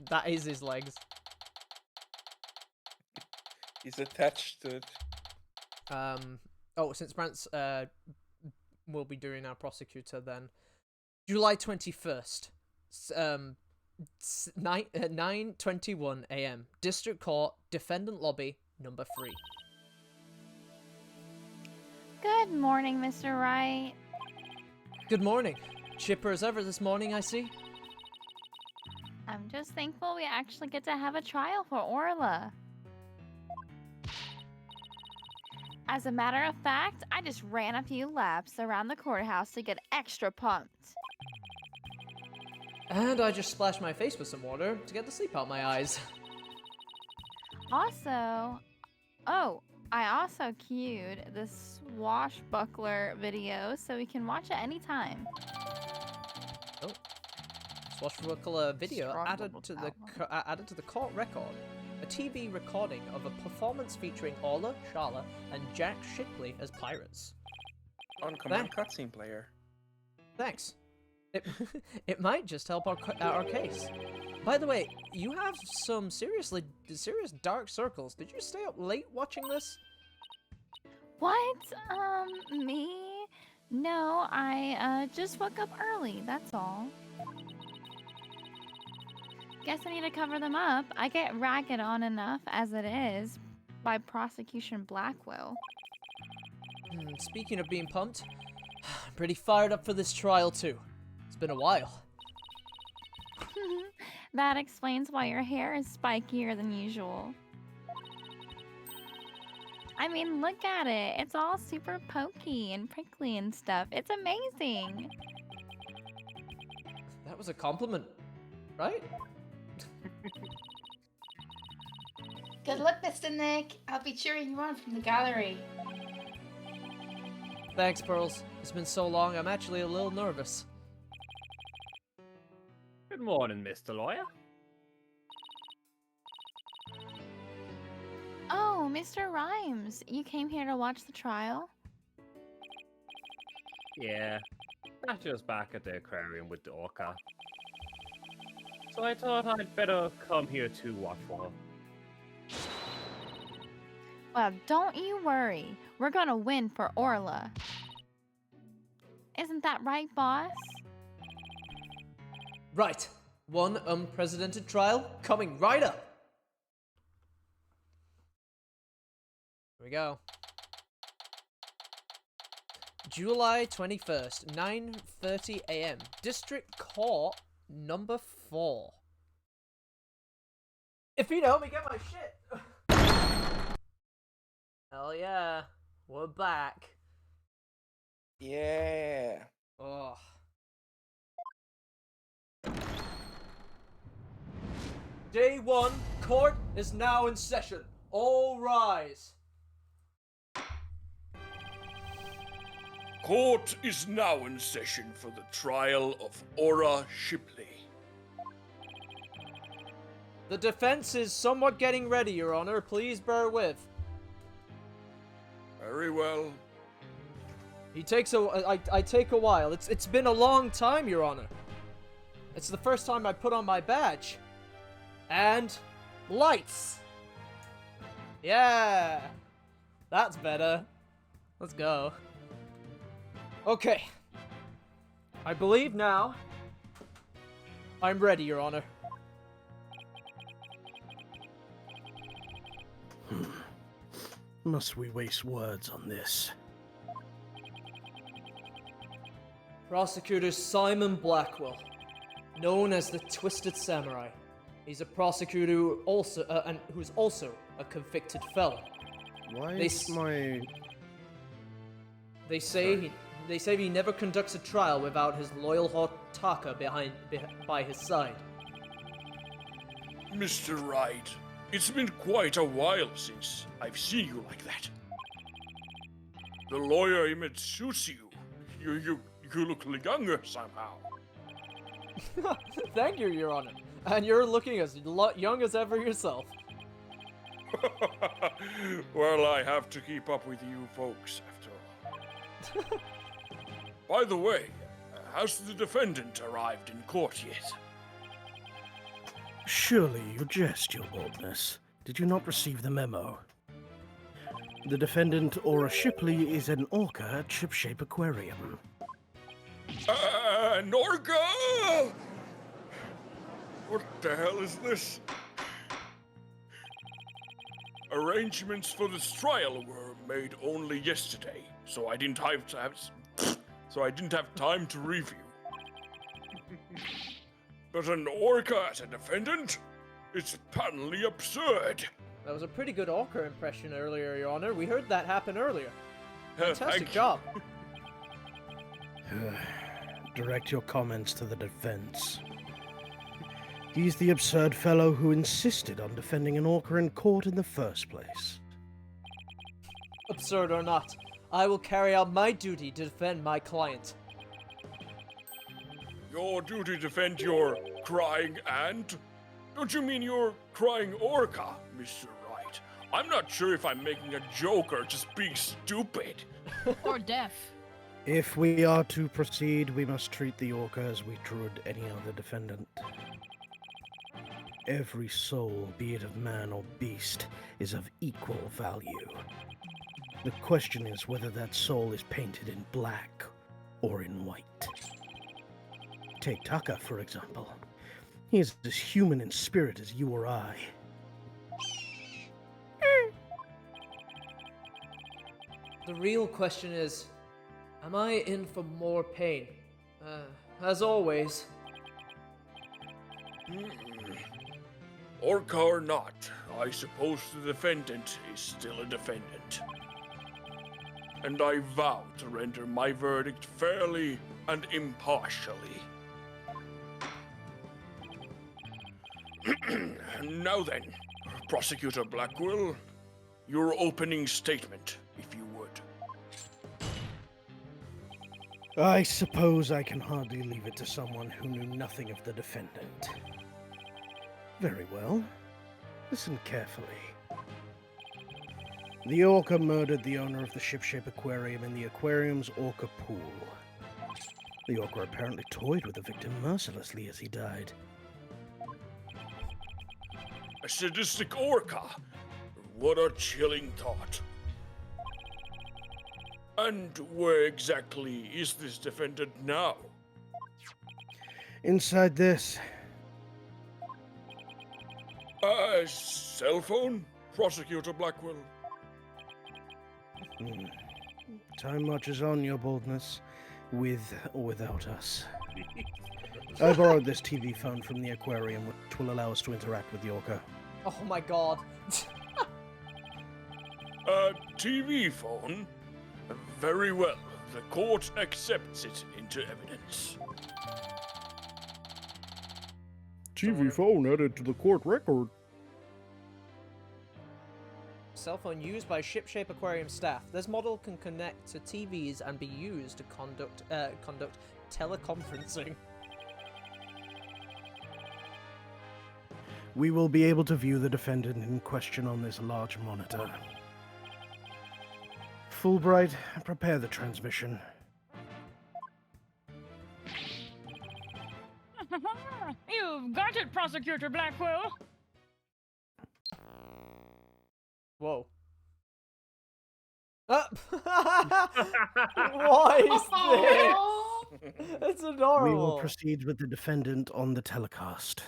That is his legs. He's attached to it. Oh, since Brant's will be doing our prosecutor then. July 21st. 9:21 a.m. District Court, Defendant Lobby, number 3. Good morning, Mr. Wright. Good morning. Chipper as ever this morning, I see. I'm just thankful we actually get to have a trial for Orla. As a matter of fact, I just ran a few laps around the courthouse to get extra pumped. And I just splashed my face with some water to get the sleep out my eyes. Also, I also queued the swashbuckler video so we can watch it anytime. Oh, swashbuckler video added to the court record. A TV recording of a performance featuring Orla, Sharla, and Jack Shipley as pirates. On command cutscene player. Thanks. It might just help our case. By the way, you have some serious dark circles. Did you stay up late watching this? What? Me? No, I just woke up early, that's all. Guess I need to cover them up. I get ragged on enough as it is by Prosecution Blackwell. Speaking of being pumped, I'm pretty fired up for this trial too. It's been a while. That explains why your hair is spikier than usual. I mean, look at it. It's all super pokey and prickly and stuff. It's amazing. That was a compliment, right? Good luck, Mr. Nick. I'll be cheering you on from the gallery. Thanks, Pearls. It's been so long, I'm actually a little nervous. Good morning, Mr. Lawyer. Oh, Mr. Rhymes, you came here to watch the trial? Yeah, Asher's back at the aquarium with the orca. So I thought I'd better come here to watch for her. Well, don't you worry. We're gonna win for Orla. Isn't that right, boss? Right. One unprecedented trial coming right up. Here we go. July 21st, 9:30 a.m. District Court, number 4. If you help me get my shit. Hell yeah. We're back. Yeah. Oh. Day 1, court is now in session. All rise. Court is now in session for the trial of Orla Shipley. The defense is somewhat getting ready, Your Honor. Please bear with. Very well. I take a while. It's been a long time, Your Honor. It's the first time I put on my badge. And lights. Yeah. That's better. Let's go. Okay. I believe now I'm ready, Your Honor. Must we waste words on this? Prosecutor Simon Blackwell, known as the Twisted Samurai. He's a prosecutor who's also a convicted felon. Why They is s- my... They say he never conducts a trial without his loyal Hotaka by his side. Mr. Wright, it's been quite a while since I've seen you like that. The lawyer image suits you. You look younger somehow. Thank you, Your Honor. And you're looking as young as ever yourself. Well, I have to keep up with you folks, after all. By the way, has the defendant arrived in court yet? Surely you jest, your boldness. Did you not receive the memo? The defendant, Aura Shipley, is an orca at Shipshape Aquarium. An orca! What the hell is this? Arrangements for this trial were made only yesterday, so I didn't have time to review. But an orca as a defendant? It's patently absurd. That was a pretty good orca impression earlier, Your Honor. We heard that happen earlier. Thank Fantastic you. job. Direct your comments to the defense. He's the absurd fellow who insisted on defending an orca in court in the first place. Absurd or not, I will carry out my duty to defend my client. Your duty to defend your crying ant? Don't you mean your crying orca, Mr. Wright? I'm not sure if I'm making a joke or just being stupid. Or deaf. If we are to proceed, we must treat the orca as we would any other defendant. Every soul, be it of man or beast, is of equal value. The question is whether that soul is painted in black or in white. Take Taka, for example. He is as human in spirit as you or I. The real question is, am I in for more pain? As always. Orca or not, I suppose the defendant is still a defendant. And I vow to render my verdict fairly and impartially. Now then, Prosecutor Blackwell, your opening statement, if you would. I suppose I can hardly leave it to someone who knew nothing of the defendant. Very well. Listen carefully. The orca murdered the owner of the Shipshape Aquarium in the aquarium's orca pool. The orca apparently toyed with the victim mercilessly as he died. A sadistic orca? What a chilling thought. And where exactly is this defendant now? Inside this, Cell phone? Prosecutor Blackwell? time marches on, your boldness, with or without us. I borrowed this TV phone from the aquarium, which will allow us to interact with the orca. Oh my god. A TV phone? Very well. The court accepts it into evidence. TV phone added to the court record. Cell phone used by Shipshape Aquarium staff. This model can connect to TVs and be used to conduct teleconferencing. We will be able to view the defendant in question on this large monitor. Fulbright, prepare the transmission. You've got it, Prosecutor Blackwell. Whoa. What is this? It's adorable. We will proceed with the defendant on the telecast.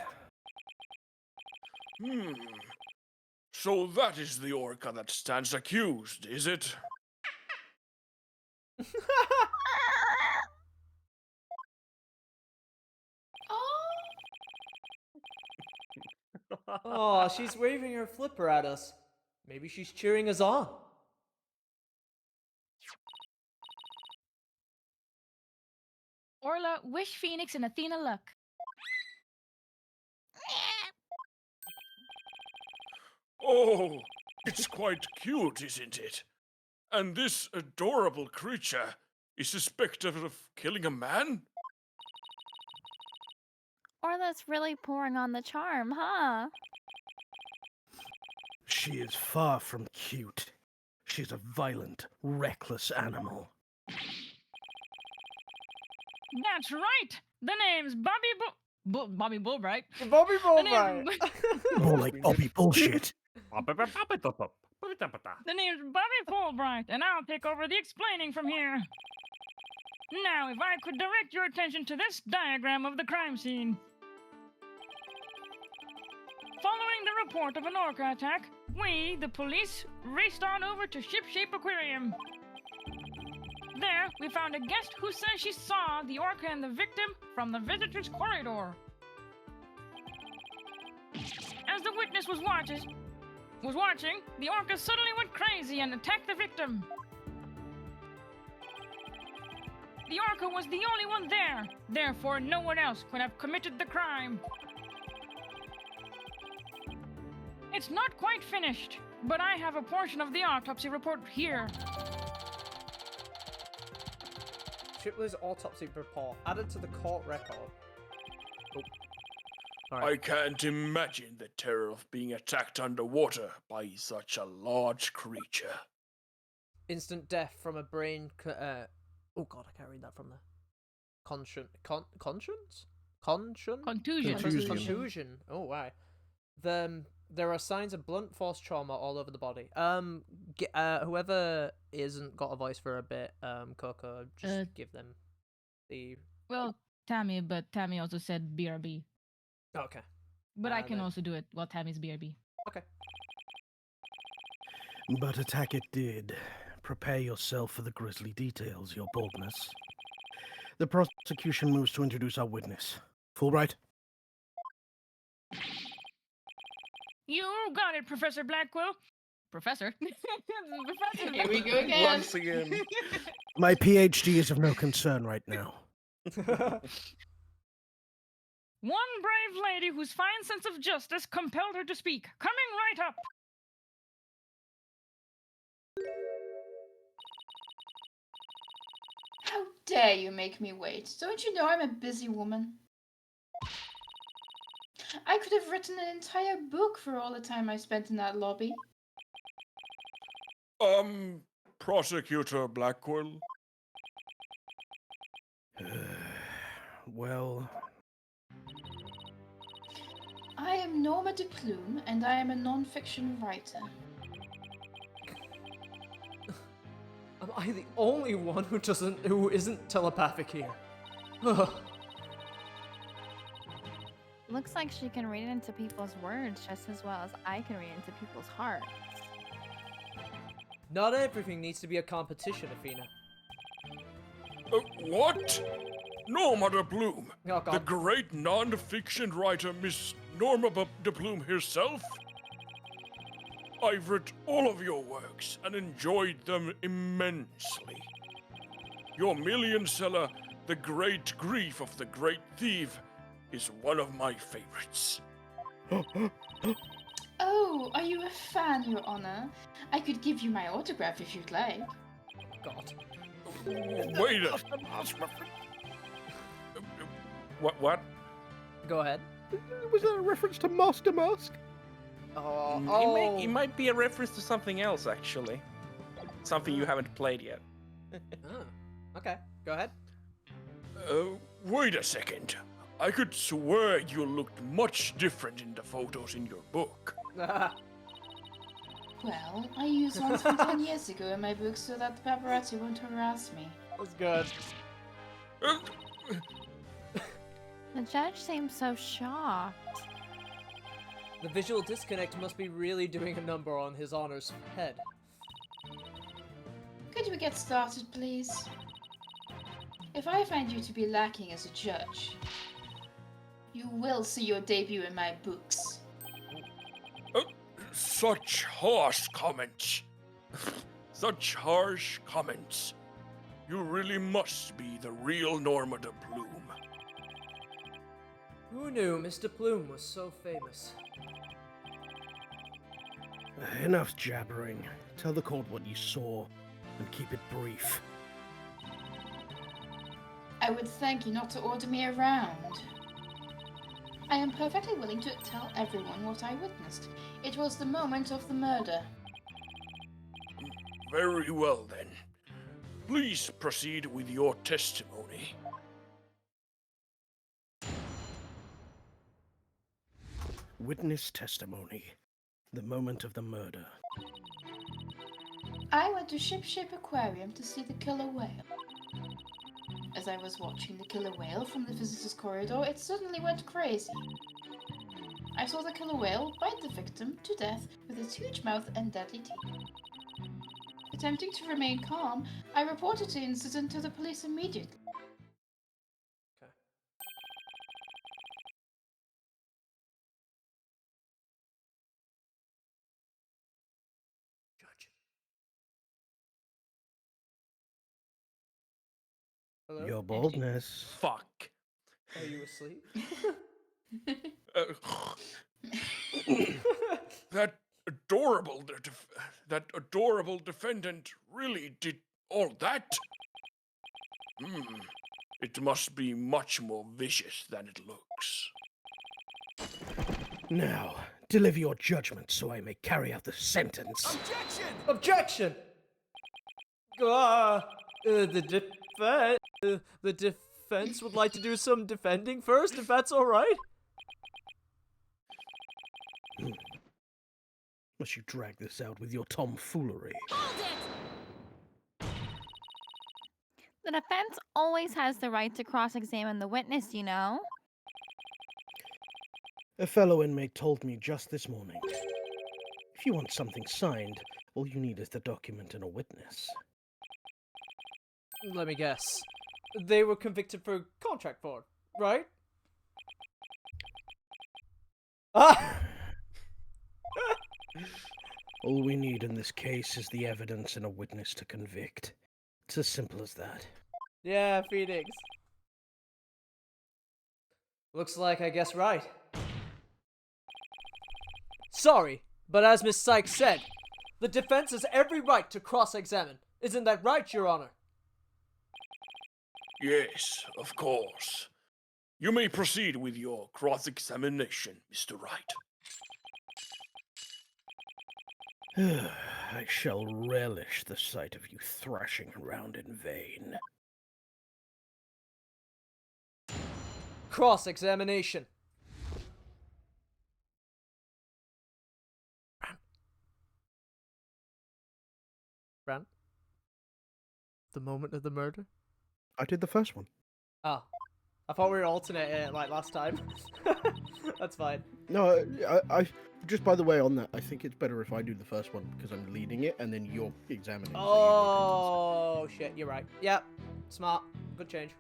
So that is the orca that stands accused, is it? Oh, she's waving her flipper at us. Maybe she's cheering us on. Orla, wish Phoenix and Athena luck. Oh, it's quite cute, isn't it? And this adorable creature is suspected of killing a man? Orla's really pouring on the charm, huh? She is far from cute. She's a violent, reckless animal. That's right. The name's Bobby Bullbright. Bobby The name- Bullbright. More like Bobby bullshit. The name's Bobby Bullbright, and I'll take over the explaining from here. Now, if I could direct your attention to this diagram of the crime scene. Following the report of an orca attack, we, the police, raced on over to Shipshape Aquarium. There, we found a guest who says she saw the orca and the victim from the visitor's corridor. As the witness was watching, the orca suddenly went crazy and attacked the victim. The orca was the only one there, therefore no one else could have committed the crime. It's not quite finished, but I have a portion of the autopsy report here. Shipley's autopsy report added to the court record. Oh. All I right. can't imagine the terror of being attacked underwater by such a large creature. Instant death from a brain. Oh god, I can't read that from the. Conscience? Contusion. Oh, why? There are signs of blunt force trauma all over the body. Whoever isn't got a voice for a bit, Coco, just give them the. Well, Tammy, but Tammy also said BRB. Okay. But I can then. also do it while Tammy's BRB. Okay. But attack it did. Prepare yourself for the grisly details, Your Boldness. The prosecution moves to introduce our witness. Fulbright? You got it, Professor Blackwell. Professor. Professor. Here we go again. Once again. My PhD is of no concern right now. One brave lady whose fine sense of justice compelled her to speak. Coming right up. How dare you make me wait? Don't you know I'm a busy woman? I could have written an entire book for all the time I spent in that lobby. Prosecutor Blackwell? Well, I am Norma de Plume, and I am a non-fiction writer. Am I the only one who isn't telepathic here? Looks like she can read into people's words just as well as I can read into people's hearts. Not everything needs to be a competition, Athena. What? Norma de Plume? Oh, The God. great non-fiction writer Miss Norma de Plume herself? I've read all of your works and enjoyed them immensely. Your million seller, The Great Grief of the Great Thief, is one of my favorites. Oh, are you a fan, Your Honor? I could give you my autograph if you'd like. God. Wait a... What? Go ahead. was that a reference to Master Mask? Oh, It might be a reference to something else, actually. Something you haven't played yet. Oh. Okay, go ahead. Wait a second. I could swear you looked much different in the photos in your book. Well, I used ones from 10 years ago in my book so that the paparazzi won't harass me. That's good. Uh, The judge seems so shocked. The visual disconnect must be really doing a number on His Honor's head. Could we get started, please? If I find you to be lacking as a judge, you will see your debut in my books. Such harsh comments. Such harsh comments. You really must be the real Norma de Plume. Who knew Mr. Plume was so famous? Enough jabbering. Tell the court what you saw, and keep it brief. I would thank you not to order me around. I am perfectly willing to tell everyone what I witnessed. It was the moment of the murder. Very well then. Please proceed with your testimony. Witness testimony. The moment of the murder. I went to Ship Shape Aquarium to see the killer whale. As I was watching the killer whale from the visitor's corridor, it suddenly went crazy. I saw the killer whale bite the victim to death with its huge mouth and deadly teeth. Attempting to remain calm, I reported the incident to the police immediately. Okay. Judge. Hello? Your boldness. Fuck. Are you asleep? That adorable defendant really did all that? It must be much more vicious than it looks. Now, deliver your judgment so I may carry out the sentence. Objection! The defense would like to do some defending first, if that's all right. Must you drag this out with your tomfoolery? The defense always has the right to cross-examine the witness, you know. A fellow inmate told me just this morning. If you want something signed, all you need is the document and a witness. Let me guess. They were convicted for contract fraud, right? Ah! All we need in this case is the evidence and a witness to convict. It's as simple as that. Yeah, Phoenix. Looks like I guessed right. Sorry, but as Miss Sykes said, the defense has every right to cross-examine. Isn't that right, Your Honor? Yes, of course. You may proceed with your cross-examination, Mr. Wright. I shall relish the sight of you thrashing around in vain. Cross-examination. Bran? The moment of the murder? I did the first one. Oh. I thought we were alternating it like last time. That's fine. No, I just by the way on that, I think it's better if I do the first one because I'm leading it and then you're examining. Oh, shit, you're right. Yep. Smart. Good change.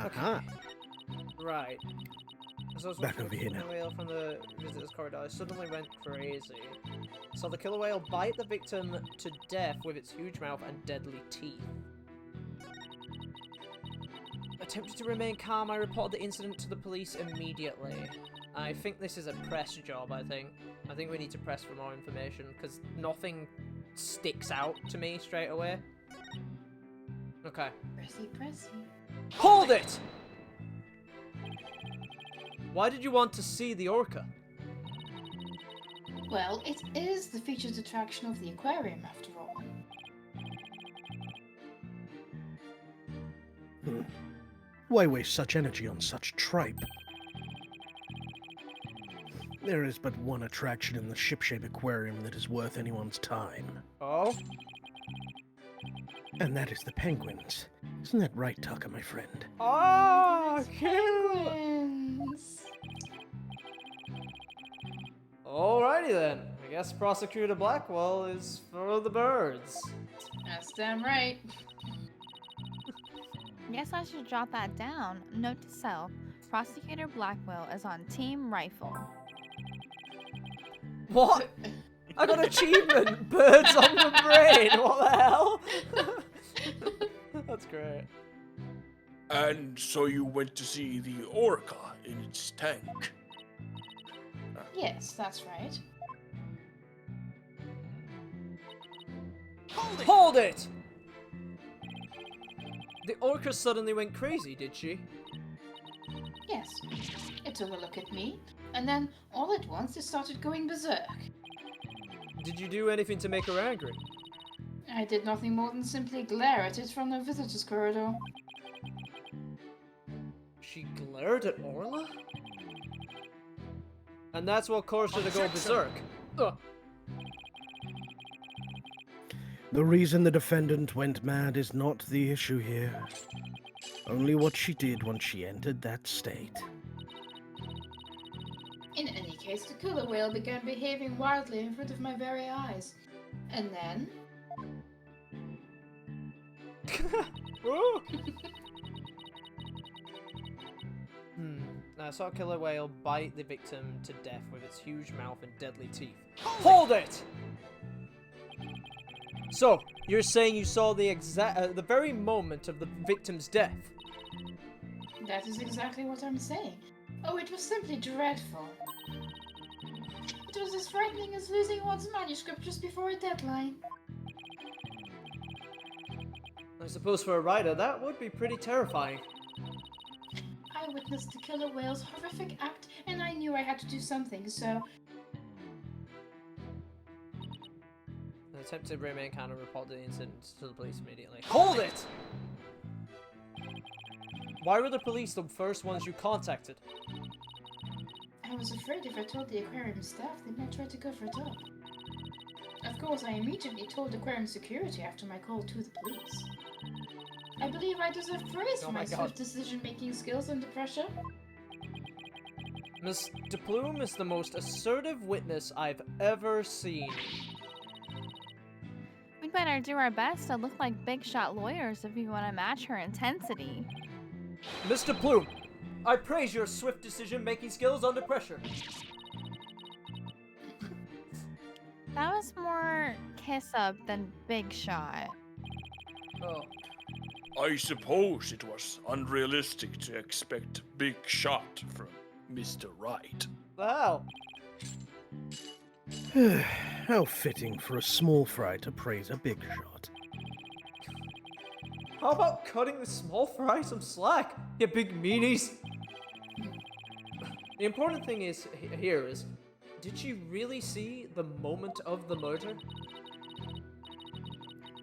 Okay. Right. As I was Back watching over the here killer now. whale from the visitor's corridor, I suddenly went crazy. Saw the killer whale bite the victim to death with its huge mouth and deadly teeth. Attempted to remain calm, I reported the incident to the police immediately. I think this is a press job, I think. I think we need to press for more information, because nothing sticks out to me straight away. Okay. Pressy. Hold it! Why did you want to see the orca? Well, it is the featured attraction of the aquarium, after all. Why waste such energy on such tripe? There is but one attraction in the ship-shape aquarium that is worth anyone's time. Oh? And that is the penguins. Isn't that right, Tucker, my friend? Oh, Penguins! Alrighty then. I guess Prosecutor Blackwell is for the birds. That's damn right. Guess I should jot that down. Note to self, Prosecutor Blackwell is on Team Rifle. What? I got achievement! Birds on the brain! What the hell? That's great. And so you went to see the orca in its tank. Yes, that's right. Hold it! The orca suddenly went crazy, did she? Yes. It took a look at me, and then all at once it started going berserk. Did you do anything to make her angry? I did nothing more than simply glare at it from the visitor's corridor. She glared at Orla? And that's what caused her to go berserk. Ugh. The reason the defendant went mad is not the issue here. Only what she did once she entered that state. In any case, the killer whale began behaving wildly in front of my very eyes. And then... I saw a killer whale bite the victim to death with its huge mouth and deadly teeth. Hold it! So, you're saying you saw the the very moment of the victim's death? That is exactly what I'm saying. Oh, it was simply dreadful. It was as frightening as losing one's manuscript just before a deadline. I suppose for a writer, that would be pretty terrifying. I witnessed the killer whale's horrific act, and I knew I had to do something, so... The attempted remain can report the incident to the police immediately. Hold it! Why were the police the first ones you contacted? I was afraid if I told the aquarium staff, they might try to cover it up. Of course, I immediately told aquarium security after my call to the police. I believe I deserve praise for my swift decision-making skills under pressure. Mr. Plume is the most assertive witness I've ever seen. We'd better do our best to look like big shot lawyers if you want to match her intensity. Mr. Plume, I praise your swift decision-making skills under pressure. That was more kiss up than big shot. Oh. I suppose it was unrealistic to expect big shot from Mr. Wright. Wow. How fitting for a small fry to praise a big shot. How about cutting the small fry some slack, you big meanies? The important thing is here is, did she really see the moment of the murder?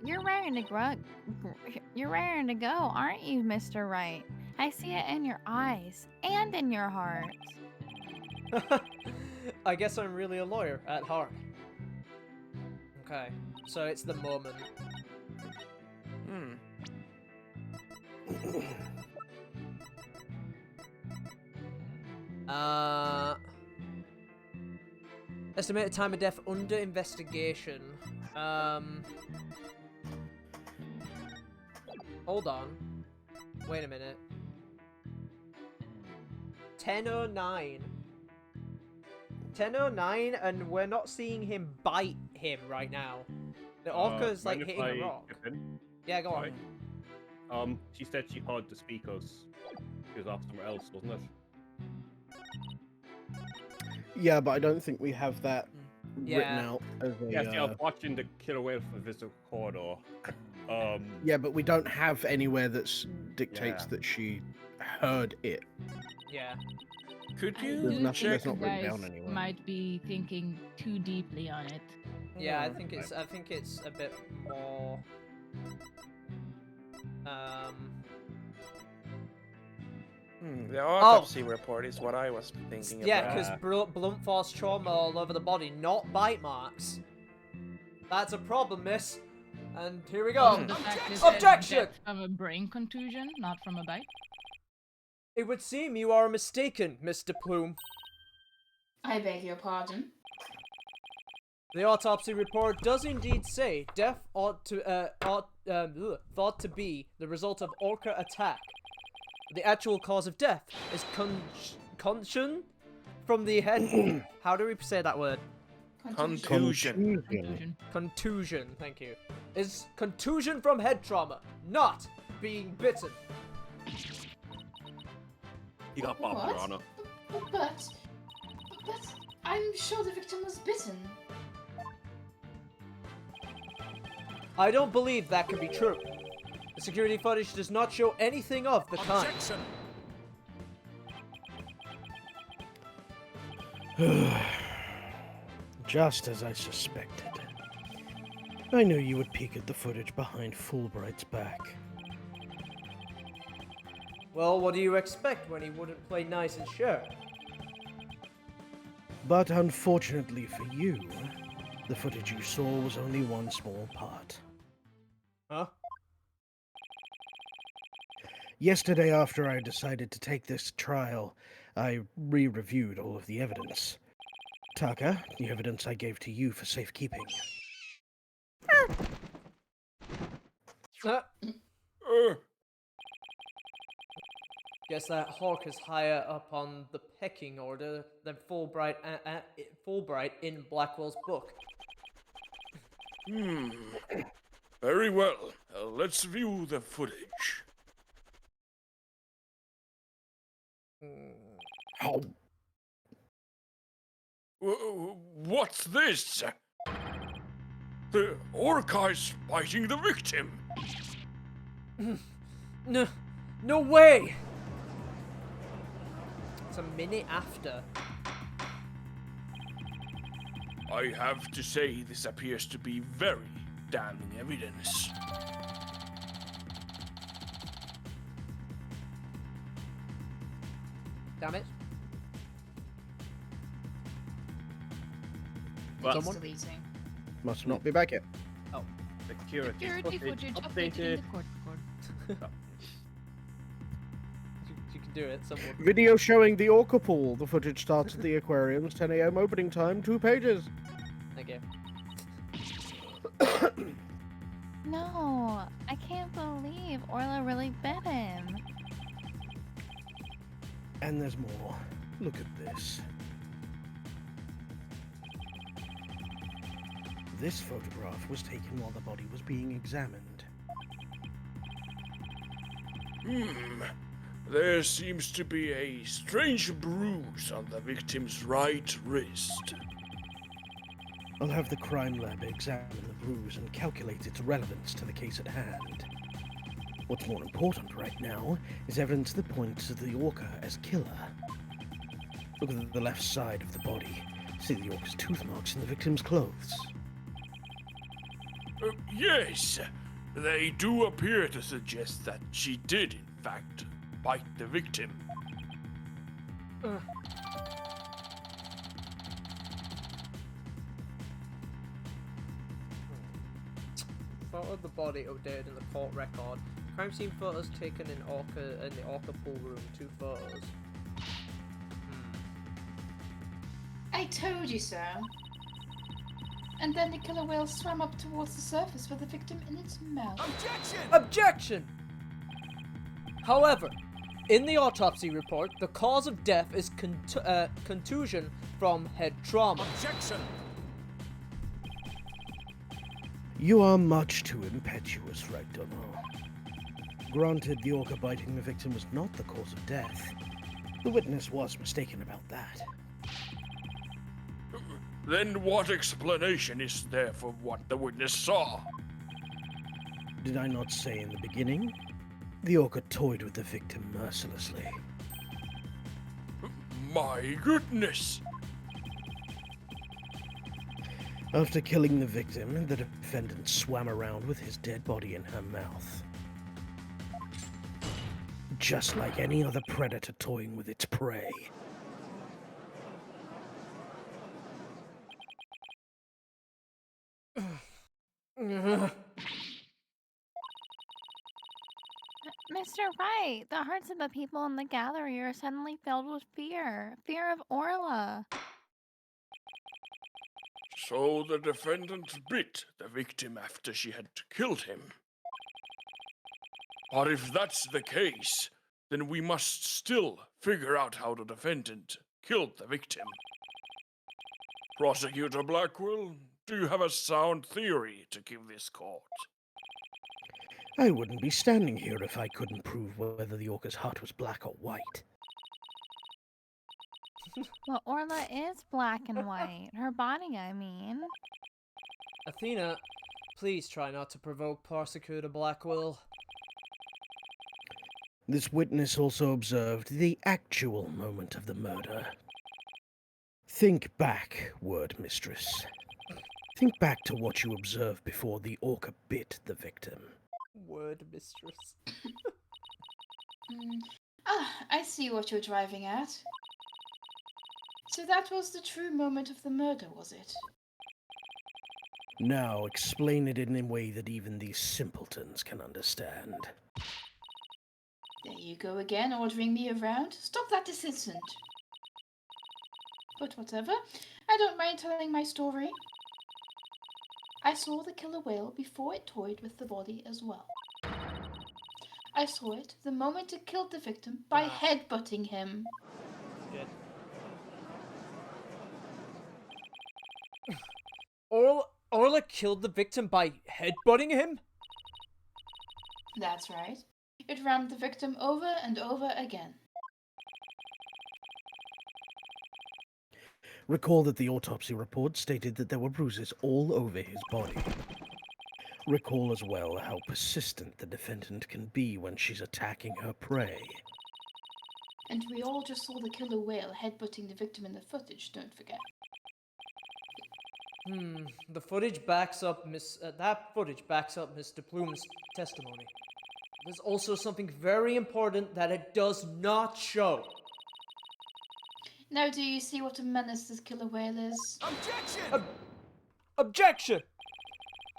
You're raring to go, aren't you, Mr. Wright? I see it in your eyes and in your heart. I guess I'm really a lawyer at heart. Okay, so it's the moment. Estimated time of death under investigation. Hold on. Wait a minute. 10:09. 10:09, and we're not seeing him bite him right now. The orca's like hitting a rock. Yeah, go on. She said she heard the speakers. She was off somewhere else, wasn't it? Yeah, but I don't think we have that written out as a... Yeah, see, I was watching the killer whale from the visitor corridor. Yeah, but we don't have anywhere that dictates that she heard it. Yeah. Could I you do nothing think that's not you written guys down anywhere. might be thinking too deeply on it. Yeah, I think it's a bit more The autopsy report is what I was thinking yeah, about. because blunt force trauma all over the body, not bite marks. That's a problem, miss. And here we go. The fact is Objection! death from a brain contusion, not from a bite. It would seem you are mistaken, Mr. Plume. I beg your pardon. The autopsy report does indeed say death thought to be the result of orca attack. The actual cause of death is contusion from the head. How do we say that word? Contusion. Contusion, thank you. Is contusion from head trauma, not being bitten. You got bopped, Your Honor. But I'm sure the victim was bitten. I don't believe that could be true. The security footage does not show anything of the kind. Just as I suspected. I knew you would peek at the footage behind Fulbright's back. Well, what do you expect when he wouldn't play nice and sure? But unfortunately for you, the footage you saw was only one small part. Huh? Yesterday, after I decided to take this trial, I re-reviewed all of the evidence. Taka, the evidence I gave to you for safekeeping. Uh, Uh, Guess that hawk is higher up on the pecking order than Fulbright in Blackwell's book. Very well. Let's view the footage. Oh, What's this? The orca is biting the victim. No way! It's a minute after. I have to say, this appears to be very damning evidence. Damn it. Well, It's Someone? deleting. must not be back yet. security Security footage footage updated in updated. the court record. You can do it, someone. Video showing the orca pool. The footage starts at the aquarium's 10 a.m. opening time, 2 pages. Thank you. No, I can't believe Orla really bit him. And there's more. Look at this. This photograph was taken while the body was being examined. There seems to be a strange bruise on the victim's right wrist. I'll have the crime lab examine the bruise and calculate its relevance to the case at hand. What's more important right now is evidence that points to the orca as killer. Look at the left side of the body. See the orca's tooth marks in the victim's clothes. Yes, they do appear to suggest that she did, in fact, bite the victim. Photo of the body updated in the court record. Crime scene photos taken in the Orca pool room. 2 photos. I told you so. And then the killer whale swam up towards the surface with the victim in its mouth. Objection! However, in the autopsy report, the cause of death is contusion from head trauma. Objection! You are much too impetuous, right, Dono? Granted, the orca biting the victim was not the cause of death. The witness was mistaken about that. Then what explanation is there for what the witness saw? Did I not say in the beginning? The orca toyed with the victim mercilessly. My goodness! After killing the victim, the defendant swam around with his dead body in her mouth. Just like any other predator toying with its prey. Mr. Wright, the hearts of the people in the gallery are suddenly filled with fear. Fear of Orla. So the defendant bit the victim after she had killed him. But if that's the case, then we must still figure out how the defendant killed the victim. Prosecutor Blackwell, do you have a sound theory to give this court? I wouldn't be standing here if I couldn't prove whether the orca's heart was black or white. Well, Orla is black and white. Her body, I mean. Athena, please try not to provoke Prosecutor Blackwell. This witness also observed the actual moment of the murder. Think back, word mistress. Think back to what you observed before the orca bit the victim. Word mistress. I see what you're driving at. So that was the true moment of the murder, was it? Now explain it in a way that even these simpletons can understand. There you go again, ordering me around. Stop that this instant. But whatever, I don't mind telling my story. I saw the killer whale before it toyed with the body as well. I saw it the moment it killed the victim by headbutting him. Good. Orla killed the victim by headbutting him? That's right. It rammed the victim over and over again. Recall that the autopsy report stated that there were bruises all over his body. Recall as well how persistent the defendant can be when she's attacking her prey. And we all just saw the killer whale headbutting the victim in the footage, don't forget. The footage backs up that footage backs up Mr. Plume's testimony. There's also something very important that it does not show. Now do you see what a menace this killer whale is? Objection!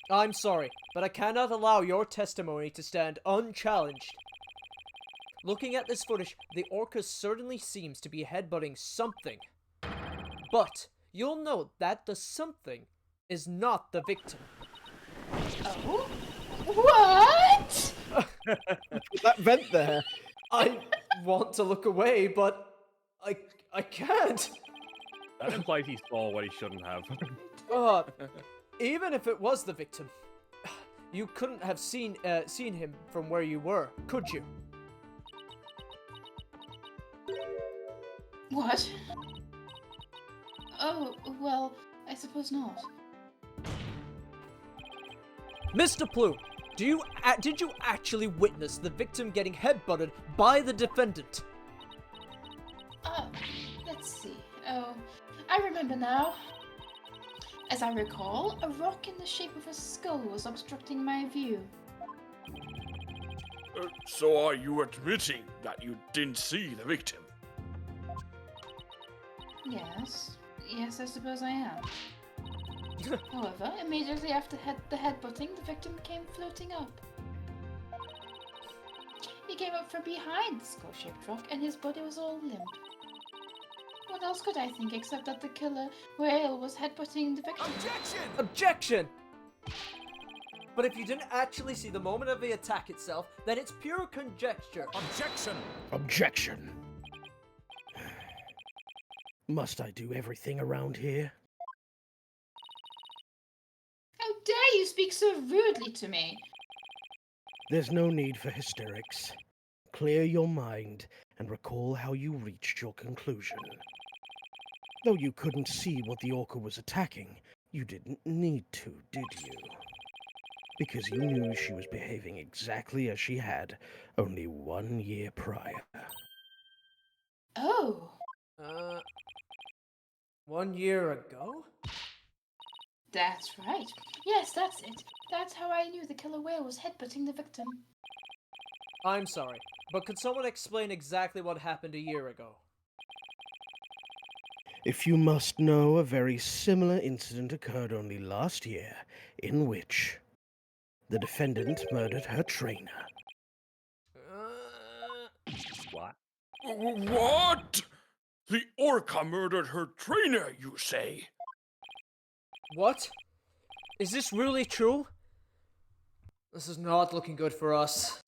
I'm sorry, but I cannot allow your testimony to stand unchallenged. Looking at this footage, the orca certainly seems to be headbutting something. But you'll note that the something is not the victim. Oh? What? That vent there. I want to look away, but I can't. That implies he saw what he shouldn't have. Even if it was the victim, you couldn't have seen him from where you were, could you? What? Oh, well, I suppose not. Mr. Plume, did you actually witness the victim getting headbutted by the defendant? Let's see. Oh, I remember now. As I recall, a rock in the shape of a skull was obstructing my view. So are you admitting that you didn't see the victim? Yes. Yes, I suppose I am. However, immediately after the headbutting, the victim came floating up. He came up from behind the skull-shaped rock, and his body was all limp. What else could I think except that the killer whale was headbutting the victim? Objection! But if you didn't actually see the moment of the attack itself, then it's pure conjecture. Objection. Must I do everything around here? How dare you speak so rudely to me? There's no need for hysterics. Clear your mind and recall how you reached your conclusion. Though you couldn't see what the orca was attacking, you didn't need to, did you? Because you knew she was behaving exactly as she had only 1 year prior. Oh. 1 year ago? That's right. Yes, that's it. That's how I knew the killer whale was headbutting the victim. I'm sorry, but could someone explain exactly what happened a year ago? If you must know, a very similar incident occurred only last year, in which the defendant murdered her trainer. What? What? The orca murdered her trainer, you say? What? Is this really true? This is not looking good for us.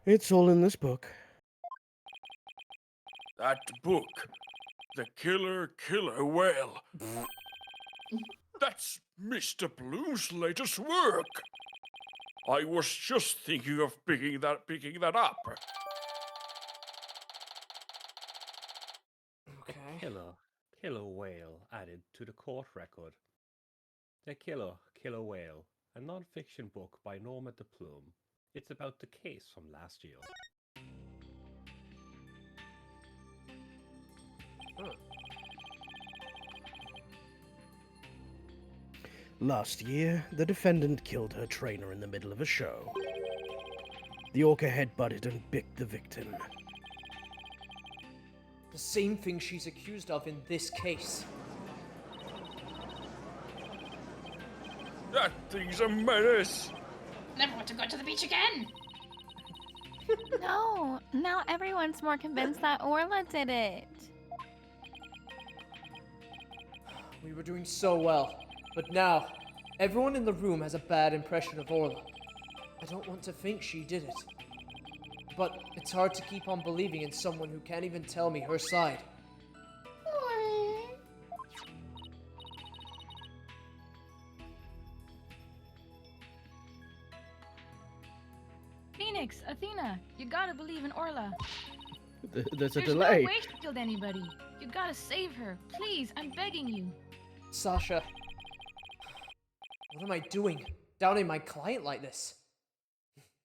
It's all in this book. That book. The Killer Whale. That's Mr. Plume's latest work. I was just thinking of picking that up. Okay. Killer whale added to the court record. The Killer Whale, a non-fiction book by Norma de Plume. It's about the case from last year. Last year, the defendant killed her trainer in the middle of a show. The orca headbutted and bit the victim. The same thing she's accused of in this case. That thing's a menace. Never want to go to the beach again. No, now everyone's more convinced that Orla did it. We were doing so well, but now, everyone in the room has a bad impression of Orla. I don't want to think she did it. But it's hard to keep on believing in someone who can't even tell me her side. Phoenix, Athena, you gotta believe in Orla. There's a There's delay. no way she killed anybody. You gotta save her. Please, I'm begging you. Sasha, what am I doing? Downing my client like this?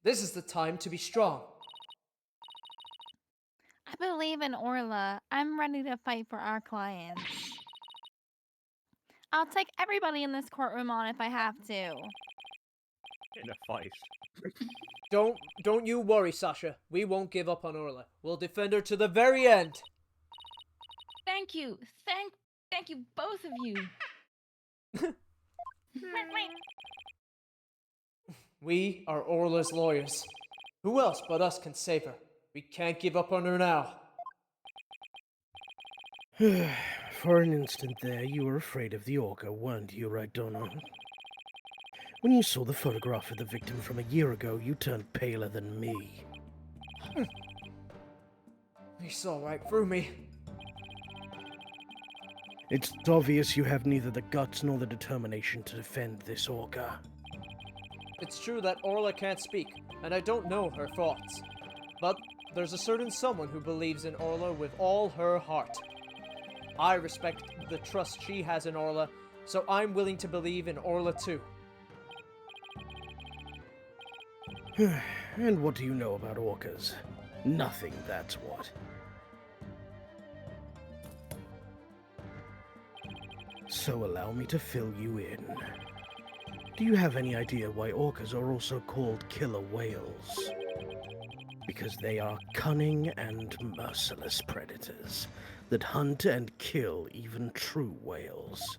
This is the time to be strong. I believe in Orla. I'm ready to fight for our clients. I'll take everybody in this courtroom on if I have to. In a fight. Don't you worry, Sasha. We won't give up on Orla. We'll defend her to the very end. Thank you. Thank you, both of you. We are Orla's lawyers. Who else but us can save her? We can't give up on her now. For an instant there, you were afraid of the orca, weren't you, right, Donna? When you saw the photograph of the victim from a year ago, you turned paler than me. He saw right through me. It's obvious you have neither the guts nor the determination to defend this orca. It's true that Orla can't speak, and I don't know her thoughts. But there's a certain someone who believes in Orla with all her heart. I respect the trust she has in Orla, so I'm willing to believe in Orla too. And what do you know about orcas? Nothing, that's what. So allow me to fill you in. Do you have any idea why orcas are also called killer whales? Because they are cunning and merciless predators that hunt and kill even true whales.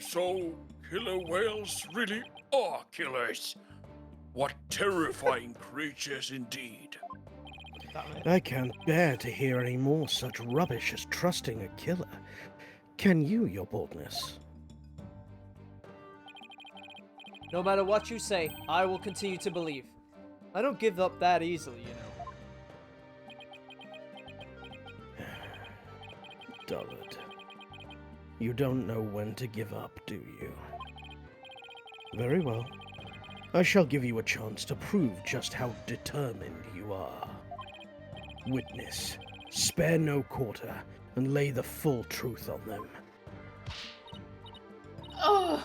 So, killer whales really are killers. What terrifying creatures indeed. I can't bear to hear any more such rubbish as trusting a killer. Can you, your boldness? No matter what you say, I will continue to believe. I don't give up that easily, you know. Dullard. You don't know when to give up, do you? Very well. I shall give you a chance to prove just how determined you are. Witness, spare no quarter, and lay the full truth on them. Oh,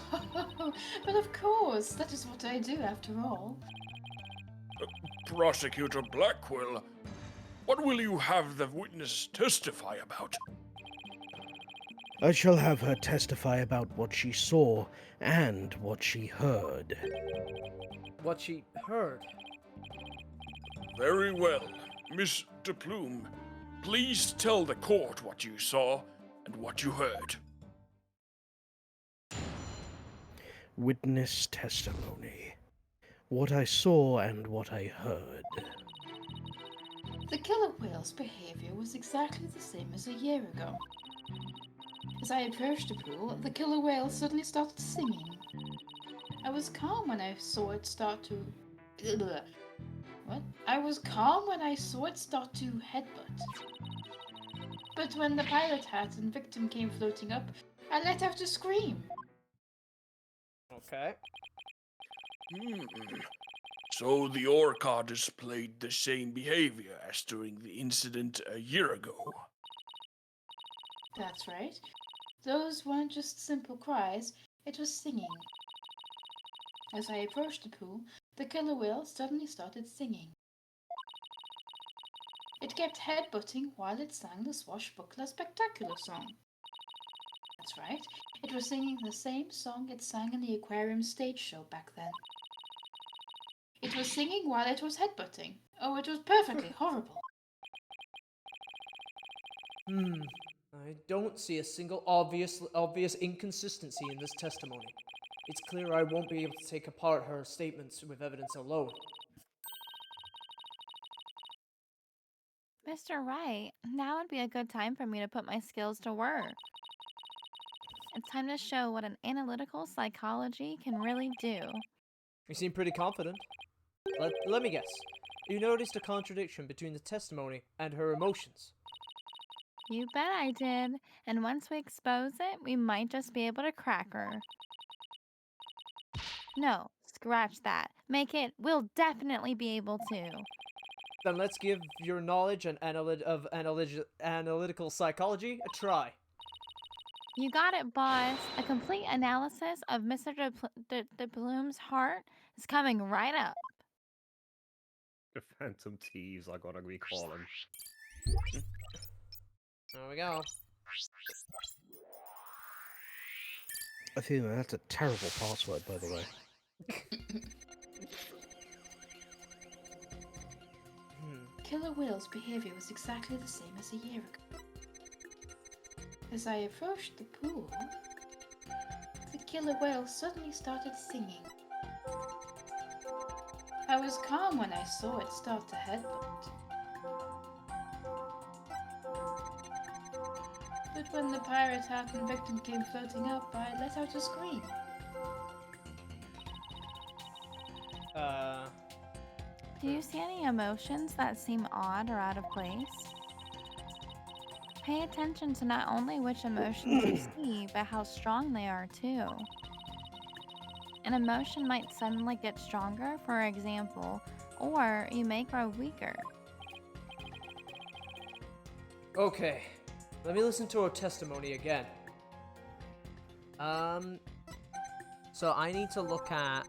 but of course, that is what I do after all. Prosecutor Blackwell, what will you have the witness testify about? I shall have her testify about what she saw and what she heard. What she heard. Very well. Miss de Plume, please tell the court what you saw and what you heard. Witness testimony. What I saw and what I heard. The killer whale's behavior was exactly the same as a year ago. As I approached the pool, the killer whale suddenly started singing. I was calm when I saw it start to... What? I was calm when I saw it start to headbutt. But when the pilot hat and victim came floating up, I let out a scream. Okay. So the orca displayed the same behavior as during the incident a year ago. That's right. Those weren't just simple cries, it was singing. As I approached the pool, the killer whale suddenly started singing. It kept headbutting while it sang the Swashbuckler Spectacular song. That's right, it was singing the same song it sang in the aquarium stage show back then. It was singing while it was headbutting. Oh, it was perfectly horrible. I don't see a single obvious inconsistency in this testimony. It's clear I won't be able to take apart her statements with evidence alone. Mr. Wright, now would be a good time for me to put my skills to work. It's time to show what an analytical psychology can really do. You seem pretty confident. Let me guess. You noticed a contradiction between the testimony and her emotions. You bet I did. And once we expose it, we might just be able to crack her. No, scratch that. Make it, we'll definitely be able to. Then let's give your knowledge and analytical psychology a try. You got it, boss. A complete analysis of Mr. De Bloom's heart is coming right up. The Phantom Thieves are gonna be calling. There we go. I feel that's a terrible password, by the way. Killer Whale's behavior was exactly the same as a year ago. As I approached the pool, the killer whale suddenly started singing. I was calm when I saw it start to headbutt. But when the pirate hat and victim came floating up, I let out a scream. Do you see any emotions that seem odd or out of place? Pay attention to not only which emotions you see, but how strong they are too. An emotion might suddenly get stronger, for example, or you may grow weaker. Okay, let me listen to her testimony again. So I need to look at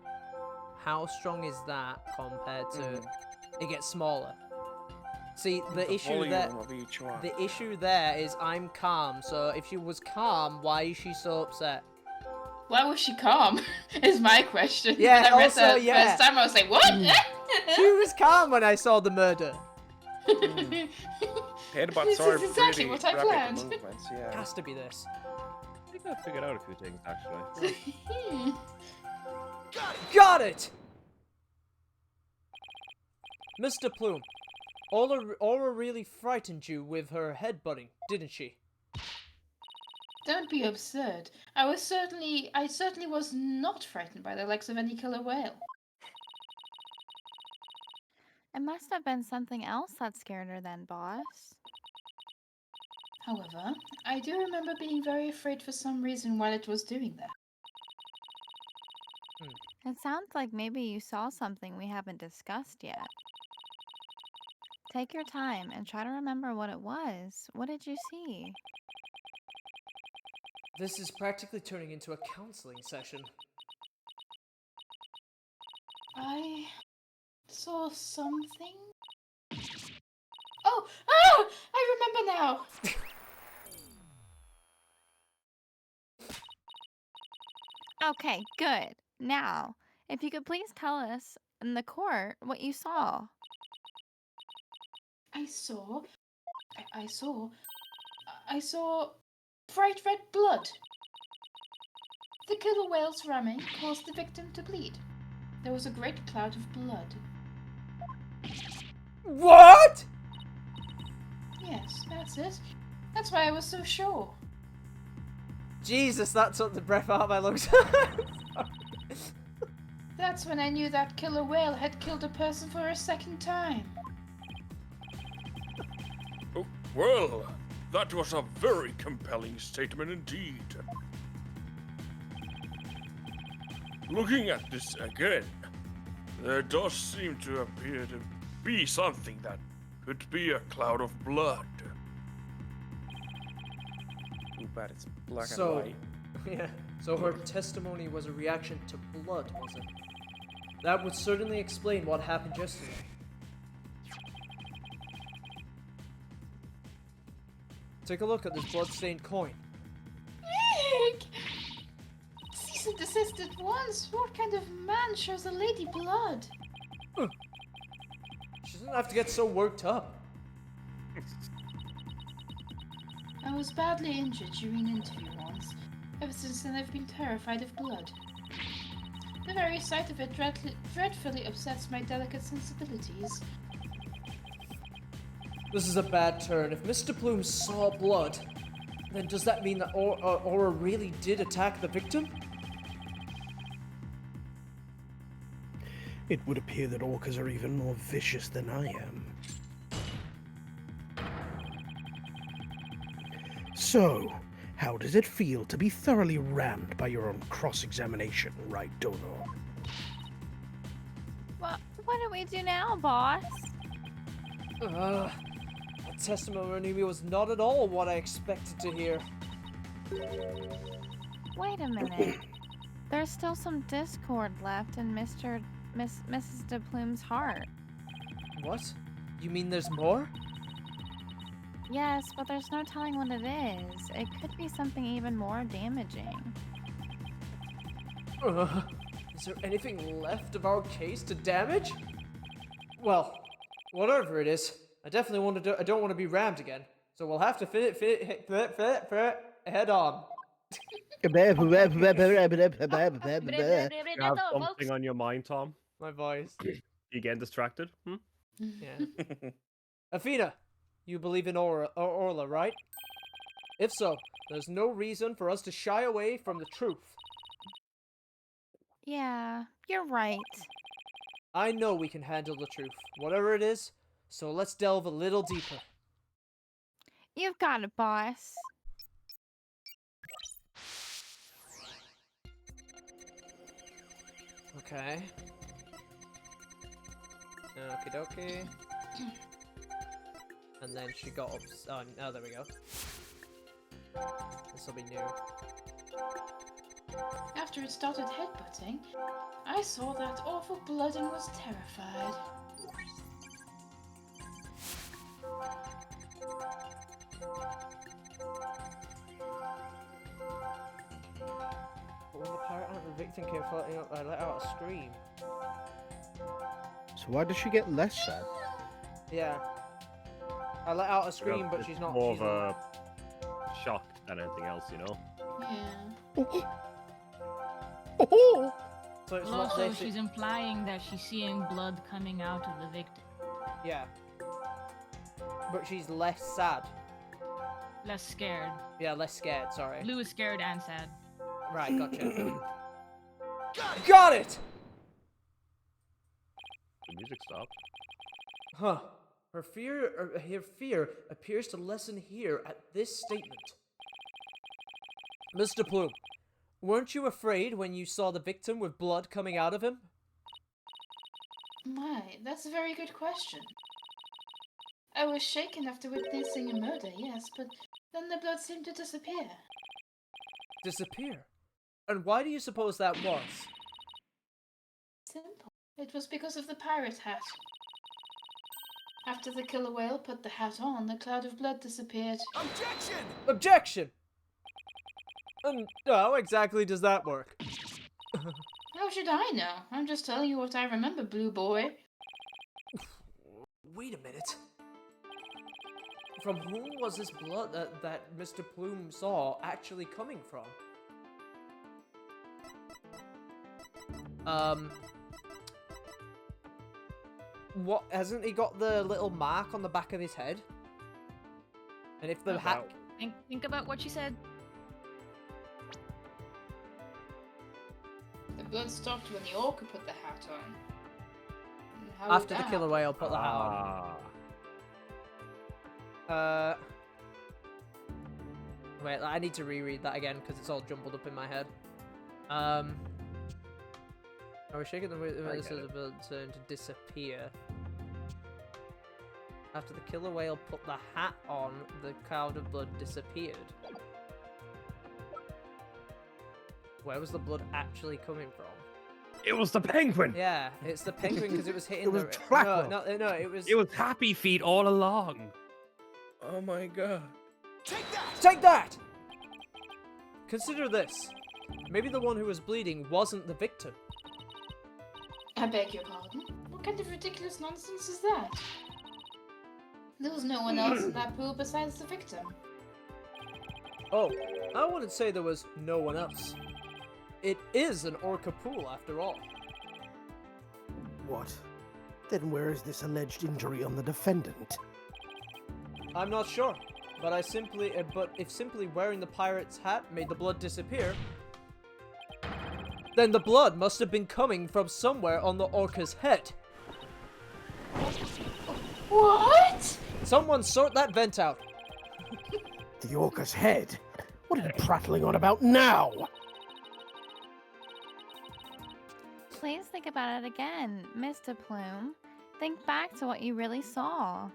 how strong is that compared to it gets smaller. See, the issue there is I'm calm, so if she was calm, why is she so upset? Why was she calm? Is my question. Yeah, when I read also, that yeah. first time, I was like, what? She was calm when I saw the murder. Headbutts This are is exactly pretty what I rapid planned. movements, It yeah. has to be this. I think I figured out a few things, actually. Got it! Mr. Plume, Aura really frightened you with her headbutting, didn't she? Don't be absurd. I certainly was not frightened by the likes of any killer whale. It must have been something else that scared her then, boss. However, I do remember being very afraid for some reason while it was doing that. It sounds like maybe you saw something we haven't discussed yet. Take your time and try to remember what it was. What did you see? This is practically turning into a counseling session. I saw something. Oh! I remember now! Okay, good. Now, if you could please tell us in the court what you saw. I saw bright red blood. The killer whale's ramming caused the victim to bleed. There was a great cloud of blood. What? Yes, that's it. That's why I was so sure. Jesus, that took the breath out of my lungs. That's when I knew that killer whale had killed a person for a second time. Oh, well, that was a very compelling statement indeed. Looking at this again, there does seem to appear to be something that could be a cloud of blood. Too bad it's black So- and white. Yeah, so her testimony was a reaction to blood, was it? That would certainly explain what happened yesterday. Take a look at this blood-stained coin. Nick! Cease and desist at once. What kind of man shows a lady blood? She doesn't have to get so worked up. I was badly injured during an interview once. Ever since then, I've been terrified of blood. The very sight of it dreadfully upsets my delicate sensibilities. This is a bad turn. If Mr. Plume saw blood, then does that mean that Aura really did attack the victim? It would appear that orcas are even more vicious than I am. So, how does it feel to be thoroughly rammed by your own cross-examination, right, Dono? Well, what do we do now, boss? That testimony was not at all what I expected to hear. Wait a minute. There's still some discord left in Mrs. de Plume's heart. What? You mean there's more? Yes, but there's no telling what it is. It could be something even more damaging. Is there anything left of our case to damage? Well, whatever it is, I definitely I don't want to be rammed again. So we'll have to head on. You have something on your mind, Tom? My voice. You getting distracted? Yeah. Athena, you believe in Orla, right? If so, there's no reason for us to shy away from the truth. Yeah, you're right. I know we can handle the truth, whatever it is, so let's delve a little deeper. You've got it, boss. Okay. Okie dokie. And then she got up. Oh, there we go. This will be new. After it started headbutting, I saw that awful blood and was terrified. But when the pirate and the victim came floating up, I let out a scream. So why does she get less sad? Yeah. I let out a scream, but she's not. More of a shock than anything else, you know? Yeah. So it's Well, not also, this. she's implying that she's seeing blood coming out of the victim. Yeah. But she's less sad. Less scared. Yeah, less scared, sorry. Lou is scared and sad. Right, gotcha. Got it! The music stopped. Huh. Her fear appears to lessen here at this statement. Mr. Plume, weren't you afraid when you saw the victim with blood coming out of him? My, that's a very good question. I was shaken after witnessing a murder, yes, but then the blood seemed to disappear. Disappear? And why do you suppose that was? Simple. It was because of the pirate hat. After the killer whale put the hat on, the cloud of blood disappeared. Objection! Objection! And how exactly does that work? How should I know? I'm just telling you what I remember, Blue Boy. Wait a minute. From whom was this blood that Mr. Plume saw actually coming from? What, hasn't he got the little mark on the back of his head? And if the hat... Think about what she said. The blood stopped when the orca put the hat on. And how did After the that killer happen? whale put the hat on. Wait, I need to reread that again because it's all jumbled up in my head. I was shaking the way this is about to disappear. After the killer whale put the hat on, the cloud of blood disappeared. Where was the blood actually coming from? It was the penguin! Yeah, it's the penguin because it was hitting It was the... Trapper. No, it was... It was Happy Feet all along! Oh my god. Take that! Take that! Consider this. Maybe the one who was bleeding wasn't the victim. I beg your pardon? What kind of ridiculous nonsense is that? There was no one else in that pool besides the victim. Oh, I wouldn't say there was no one else. It is an orca pool, after all. What? Then where is this alleged injury on the defendant? I'm not sure, but if simply wearing the pirate's hat made the blood disappear, then the blood must have been coming from somewhere on the orca's head. What? Someone sort that vent out. The orca's head? What are you prattling on about now? Please think about it again, Mr. Plume. Think back to what you really saw.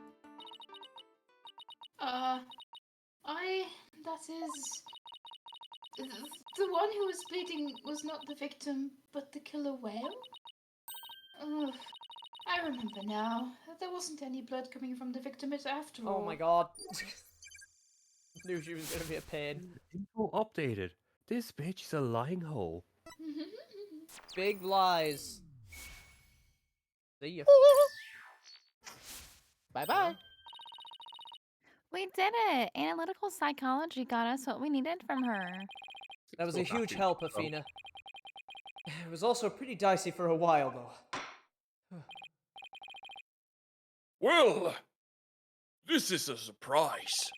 That is... The one who was bleeding was not the victim, but the killer whale? Ugh. I remember now. There wasn't any blood coming from the victim after all. Oh my god. Knew she was gonna be a pain. Info updated. This bitch is a lying hole. Big lies. See ya. Bye-bye. We did it! Analytical psychology got us what we needed from her. That was a huge help, Athena. It was also pretty dicey for a while, though. Well, this is a surprise.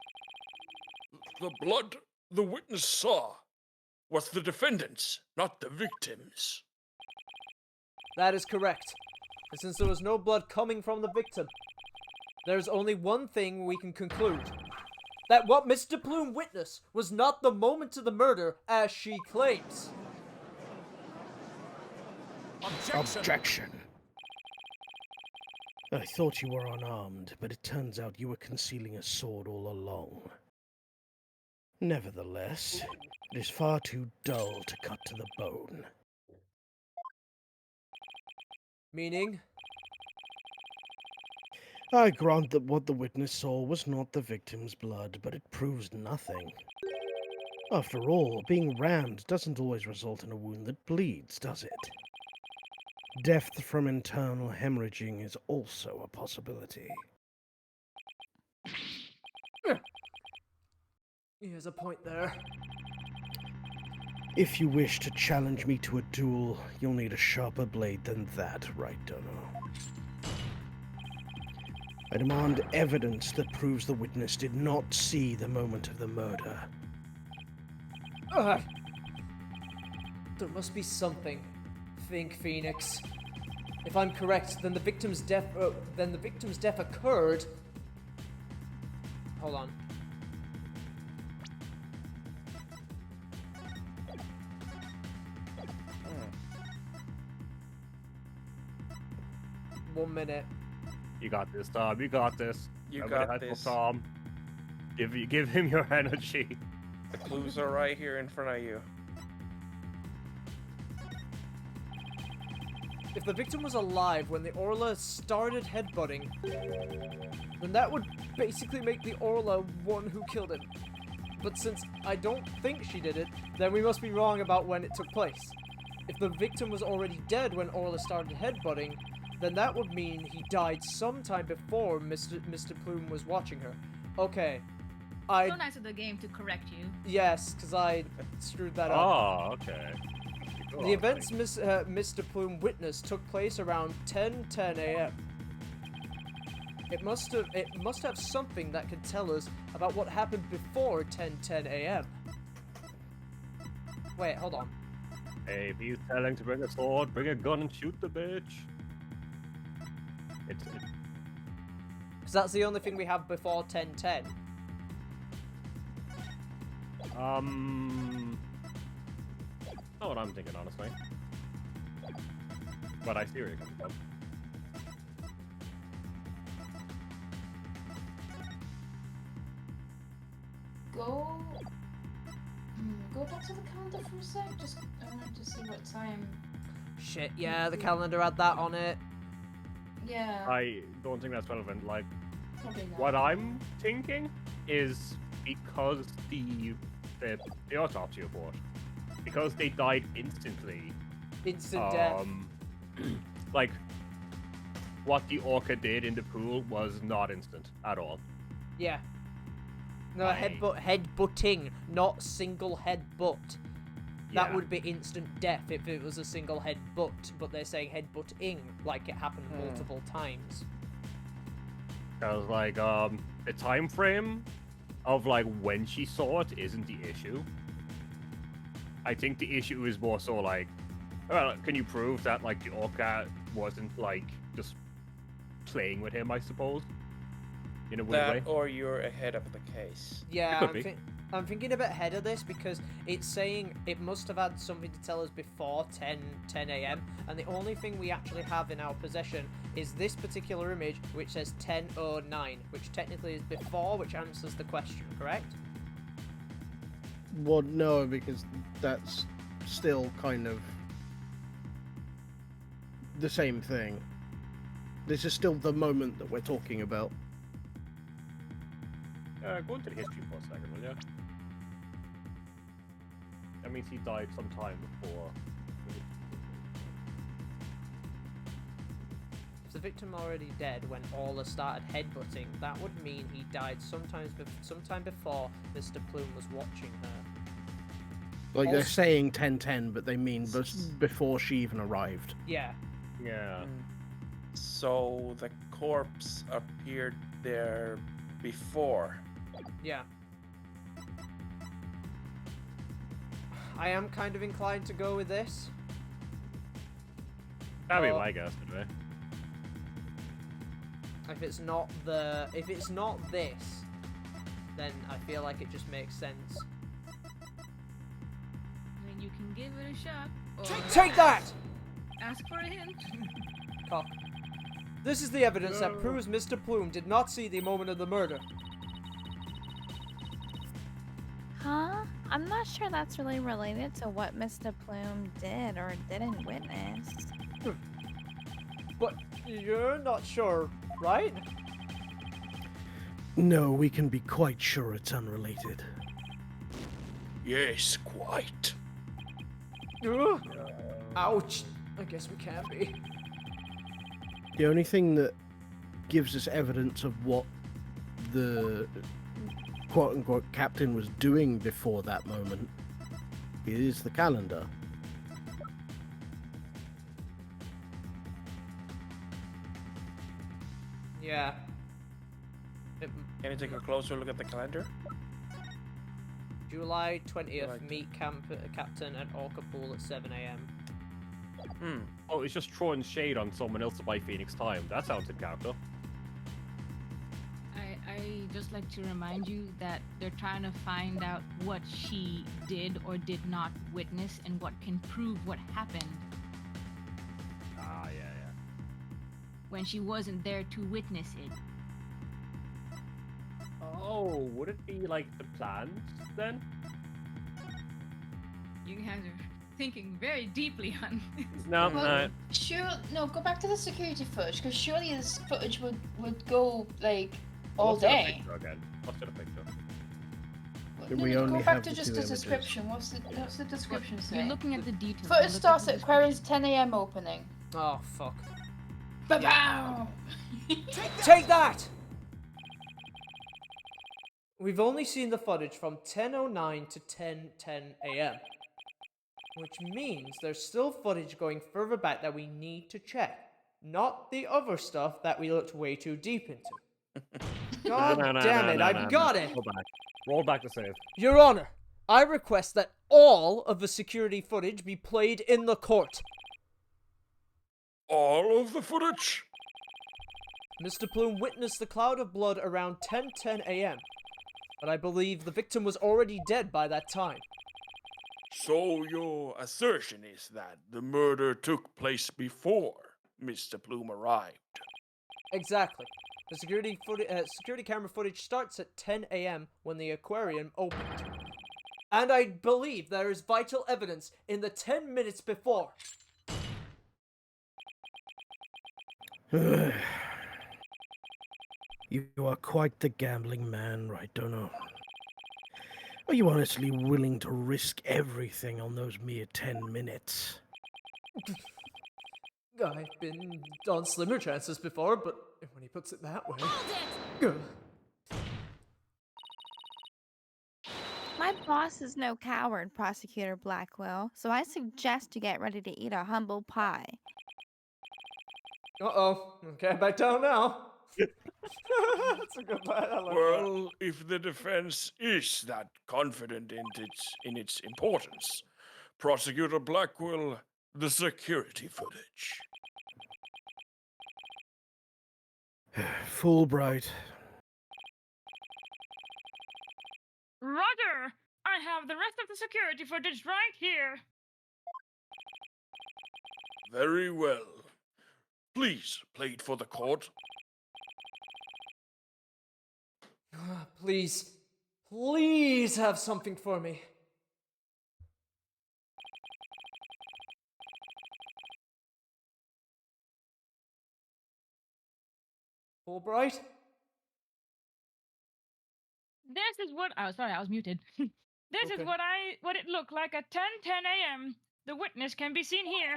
The blood the witness saw was the defendant's, not the victim's. That is correct. And since there was no blood coming from the victim, there's only one thing we can conclude. That what Mr. Plume witnessed was not the moment of the murder, as she claims. Objection. I thought you were unarmed, but it turns out you were concealing a sword all along. Nevertheless, it is far too dull to cut to the bone. Meaning? I grant that what the witness saw was not the victim's blood, but it proves nothing. After all, being rammed doesn't always result in a wound that bleeds, does it? Death from internal hemorrhaging is also a possibility. He has a point there. If you wish to challenge me to a duel, you'll need a sharper blade than that, right, Dono? I demand evidence that proves the witness did not see the moment of the murder. There must be something. Think, Phoenix. If I'm correct, then the victim's death. Occurred. Hold on. One minute. You got this, Tom. You got this. You Everybody got has this. for Tom. Give him your energy. The clues are right here in front of you. If the victim was alive when the Orla started headbutting, then that would basically make the Orla one who killed him. But since I don't think she did it, then we must be wrong about when it took place. If the victim was already dead when Orla started headbutting, then that would mean he died sometime before Mr. Plume was watching her. Okay. So nice of the game to correct you. Yes, because I screwed that up. Oh, okay. The events Mr. Plume witnessed took place around 10:10 a.m. It must have something that could tell us about what happened before 10:10 a.m. Wait, hold on. Hey, if he's telling to bring a sword, bring a gun and shoot the bitch. Because that's the only thing we have before 10:10. Not what I'm thinking, honestly. But I see where you're coming from. Go back to the calendar for a sec. I wanted to see what time. Shit, yeah, the calendar had that on it. Yeah. I don't think that's relevant. Like, Probably not. what I'm thinking is because the autopsy report, because they died instantly. Instant death. Like, what the orca did in the pool was not instant at all. Yeah. No, headbutting, not single headbutt. That would be instant death if it was a single headbutt, but they're saying headbutting, like it happened multiple times. Because, like, the time frame of, like, when she saw it isn't the issue. I think the issue is more so, like, well, can you prove that, like, the orca wasn't, like, just playing with him, I suppose? In a weird way? Or you're ahead of the case. Yeah, I'm thinking a bit ahead of this because it's saying it must have had something to tell us before 10 a.m. and the only thing we actually have in our possession is this particular image which says 10:09, which technically is before, which answers the question, correct? Well, no, because that's still kind of the same thing. This is still the moment that we're talking about. Go into the history for a second, will you? That means he died sometime before. If the victim already dead when Orla started headbutting, that would mean he died sometime before Mr. Plume was watching her. Like, they're saying 10:10, but they mean before she even arrived. Yeah. Yeah. So the corpse appeared there before. Yeah. I am kind of inclined to go with this. That'd be my guess, anyway. If it's not this, then I feel like it just makes sense. Then you can give it a shot. Or Take that! Ask for a hint. Cock. This is the evidence that proves Mr. Plume did not see the moment of the murder. Huh? I'm not sure that's really related to what Mr. Plume did or didn't witness. But you're not sure, right? No, we can be quite sure it's unrelated. Yes, quite. Ugh. Ouch. I guess we can be. The only thing that gives us evidence of what the quote-unquote captain was doing before that moment is the calendar. Yeah. Can you take a closer look at the calendar? July 20th, meet captain at Orca Pool at 7 a.m. Oh, it's just throwing shade on someone else by Phoenix time. That sounds in character. I just like to remind you that they're trying to find out what she did or did not witness and what can prove what happened Ah, yeah. when she wasn't there to witness it. Oh, would it be like the plans then? You guys are thinking very deeply on this. No, Well, no, go back to the security footage, because surely this footage would go, like, all Let's get a day. picture again. Let's get a picture. We No, only go back have to the just two the images. description. What's the description say? You're looking at the details. Footage Look at starts the at Aquarium's 10 a.m. opening. Oh, fuck. Ba-bow! Take that! We've only seen the footage from 10:09 to 10:10 a.m. Which means there's still footage going further back that we need to check. Not the other stuff that we looked way too deep into. God damn it, I've got it! Roll back the save. Your Honor, I request that all of the security footage be played in the court. All of the footage? Mr. Plume witnessed the cloud of blood around 10:10 a.m., but I believe the victim was already dead by that time. So your assertion is that the murder took place before Mr. Plume arrived? Exactly. The security camera footage starts at 10 a.m. when the aquarium opened. And I believe there is vital evidence in the 10 minutes before. You are quite the gambling man, right, Dono? Are you honestly willing to risk everything on those mere 10 minutes? I've been on slimmer chances before, but when he puts it that way... Ugh. My boss is no coward, Prosecutor Blackwell, so I suggest you get ready to eat a humble pie. Uh-oh. Okay, back down now. That's a good line. I like that. Well, if the defense is that confident in its importance, Prosecutor Blackwell, the security footage. Fulbright. Roger! I have the rest of the security footage right here. Very well. Please play it for the court. Please. Please have something for me. Fulbright? This is what. Oh, sorry, I was muted. This Okay. is what it looked like at 10:10 a.m. The witness can be seen here.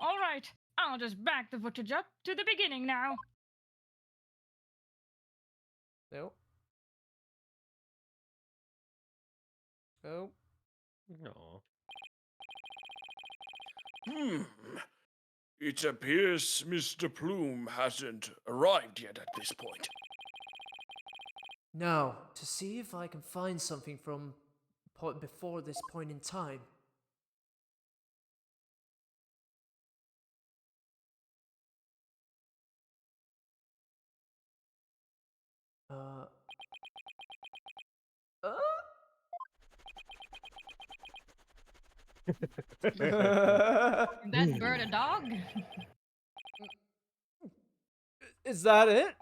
All right, I'll just back the footage up to the beginning now. Nope. Nope. No. It appears Mr. Plume hasn't arrived yet at this point. Now, to see if I can find something from before this point in time. That bird a dog? Is that it?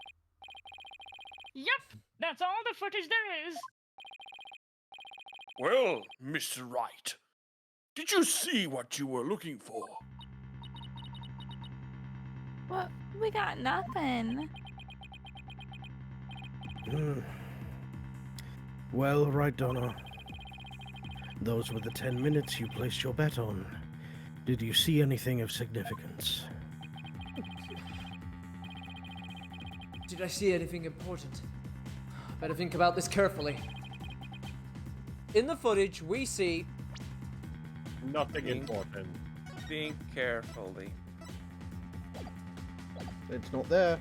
Yep, that's all the footage there is. Well, Mr. Wright, did you see what you were looking for? Well, we got nothing. Well, right, Donna. Those were the 10 minutes you placed your bet on. Did you see anything of significance? Did I see anything important? Better think about this carefully. In the footage, we see... Nothing important. Think carefully. It's not there.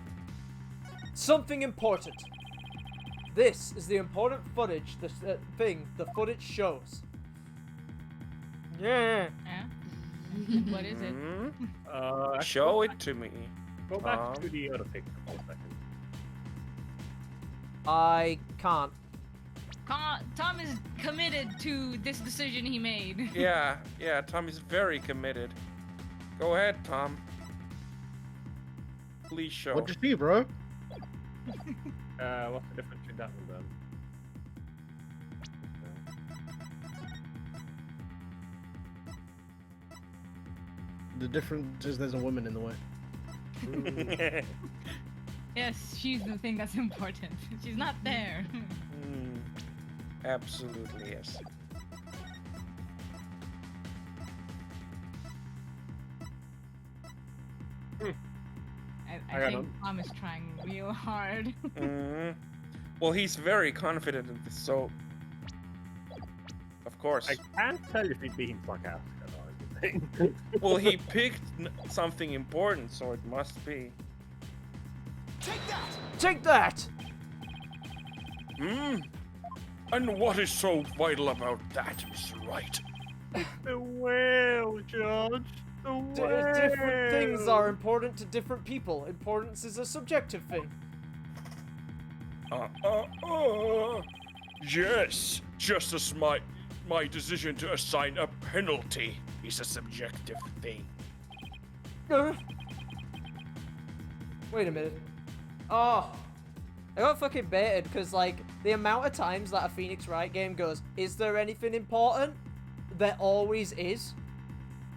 something important. This is the important footage, the thing the footage shows. Yeah. Yeah? What is it? Show it to me. Go back to the other picture for a second. I can't. Tom is committed to this decision he made. Yeah, Tom is very committed. Go ahead, Tom. Please show. What'd you see, bro? What's the difference between that and then? The difference is there's a woman in the way. Yes, she's the thing that's important. She's not there. Absolutely, yes. I think Tom is trying real hard. Well, he's very confident in this, so of course. I can't tell if he's being sarcastic or anything. Well, he picked something important, so it must be. Take that! And what is so vital about that, Mr. Wright? The whale, George. The whale. Different things are important to different people. Importance is a subjective thing. Yes, just as my decision to assign a penalty is a subjective thing. Wait a minute. Oh, I got fucking baited because, like, the amount of times that a Phoenix Wright game goes, is there anything important? There always is.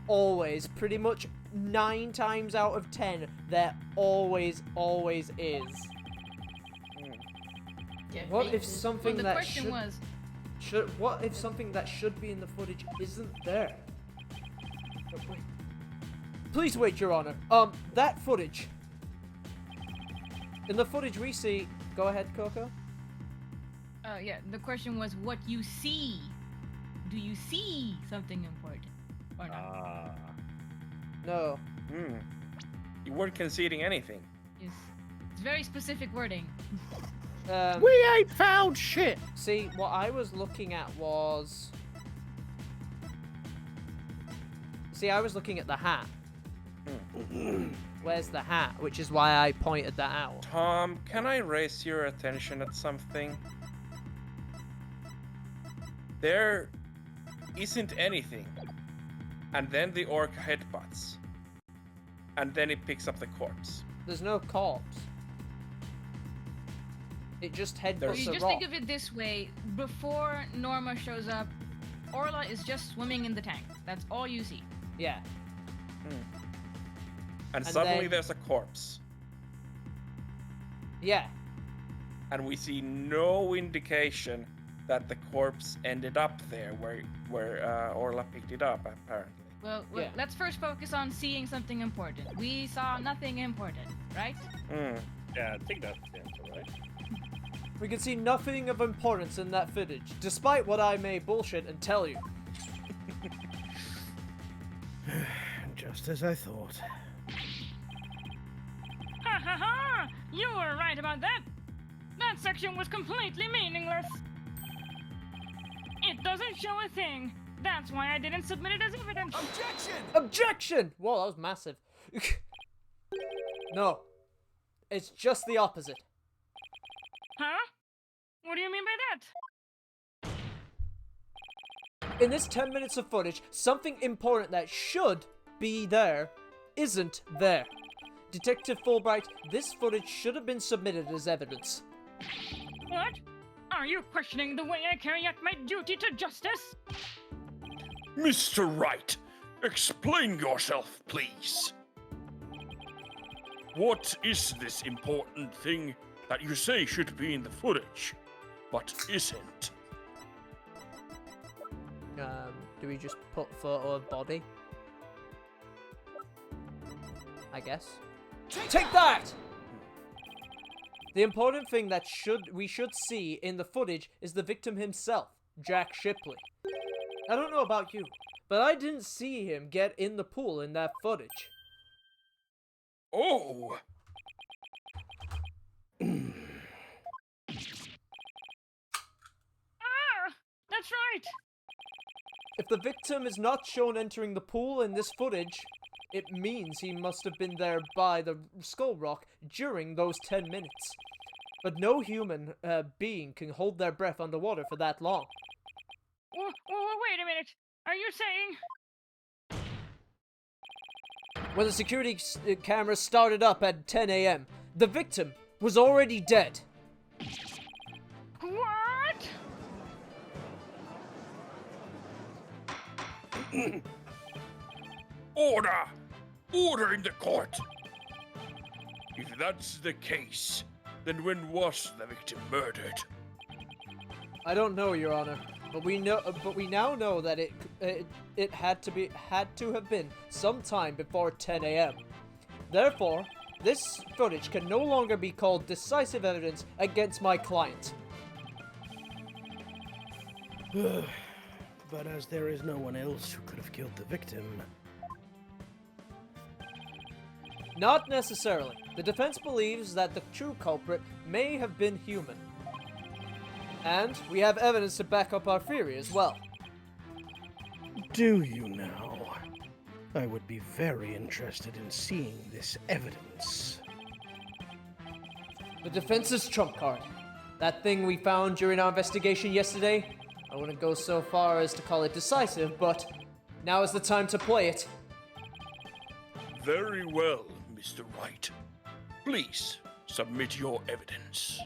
Always. Pretty much 9 times out of 10, there always is. What if something Well, the that question was, what if something that should be in the footage isn't there? Oh, wait. Please wait, Your Honor. That footage. In the footage we see... Go ahead, Coco. Yeah, the question was what you see. Do you see something important or not? No. You weren't conceding anything. Yes. It's very specific wording. We ain't found shit. See, what I was looking at was... See, I was looking at the hat. Where's the hat? Which is why I pointed that out. Tom, can I raise your attention at something? There isn't anything. And then the orc headbutts. And then it picks up the corpse. There's no corpse. It just headbutts You a just rock. think of it this way. Before Norma shows up, Orla is just swimming in the tank. That's all you see. Yeah. And And suddenly then- there's a corpse. Yeah. And we see no indication that the corpse ended up there where Orla picked it up, apparently. Well, Yeah. let's first focus on seeing something important. We saw nothing important, right? Yeah, I think that's the answer, right? We can see nothing of importance in that footage, despite what I may bullshit and tell you. Just as I thought. Ha ha ha! You were right about that. That section was completely meaningless. It doesn't show a thing. That's why I didn't submit it as evidence. Objection! Whoa, that was massive. No. It's just the opposite. Huh? What do you mean by that? In this 10 minutes of footage, something important that should be there isn't there. Detective Fulbright, this footage should have been submitted as evidence. What? Are you questioning the way I carry out my duty to justice? Mr. Wright, explain yourself, please. What is this important thing that you say should be in the footage, but isn't? Do we just put photo of body? I guess. Take that! The important thing that we should see in the footage is the victim himself, Jack Shipley. I don't know about you, but I didn't see him get in the pool in that footage. Oh! Ah! That's right! If the victim is not shown entering the pool in this footage, it means he must have been there by the skull rock during those 10 minutes. But no human being can hold their breath underwater for that long. Wait a minute. Are you saying... When the security camera started up at 10 a.m., the victim was already dead. What? Order! Order in the court! If that's the case, then when was the victim murdered? I don't know, Your Honor, but we now know that it had to have been sometime before 10 a.m. Therefore, this footage can no longer be called decisive evidence against my client. But as there is no one else who could have killed the victim, Not necessarily. The defense believes that the true culprit may have been human. And we have evidence to back up our theory as well. do you now? I would be very interested in seeing this evidence. The defense's trump card. That thing we found during our investigation yesterday, I wouldn't go so far as to call it decisive, but now is the time to play it. Very well, Mr. Wright. Please submit your evidence.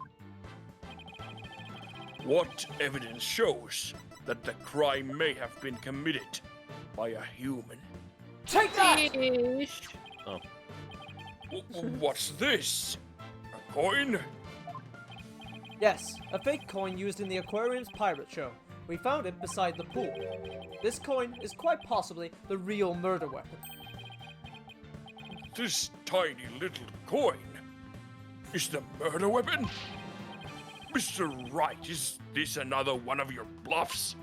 What evidence shows that the crime may have been committed by a human? Take that! Oh. What's this? A coin? Yes, a fake coin used in the aquarium's pirate show. We found it beside the pool. This coin is quite possibly the real murder weapon. This tiny little coin is the murder weapon? Mr. Wright, is this another one of your bluffs?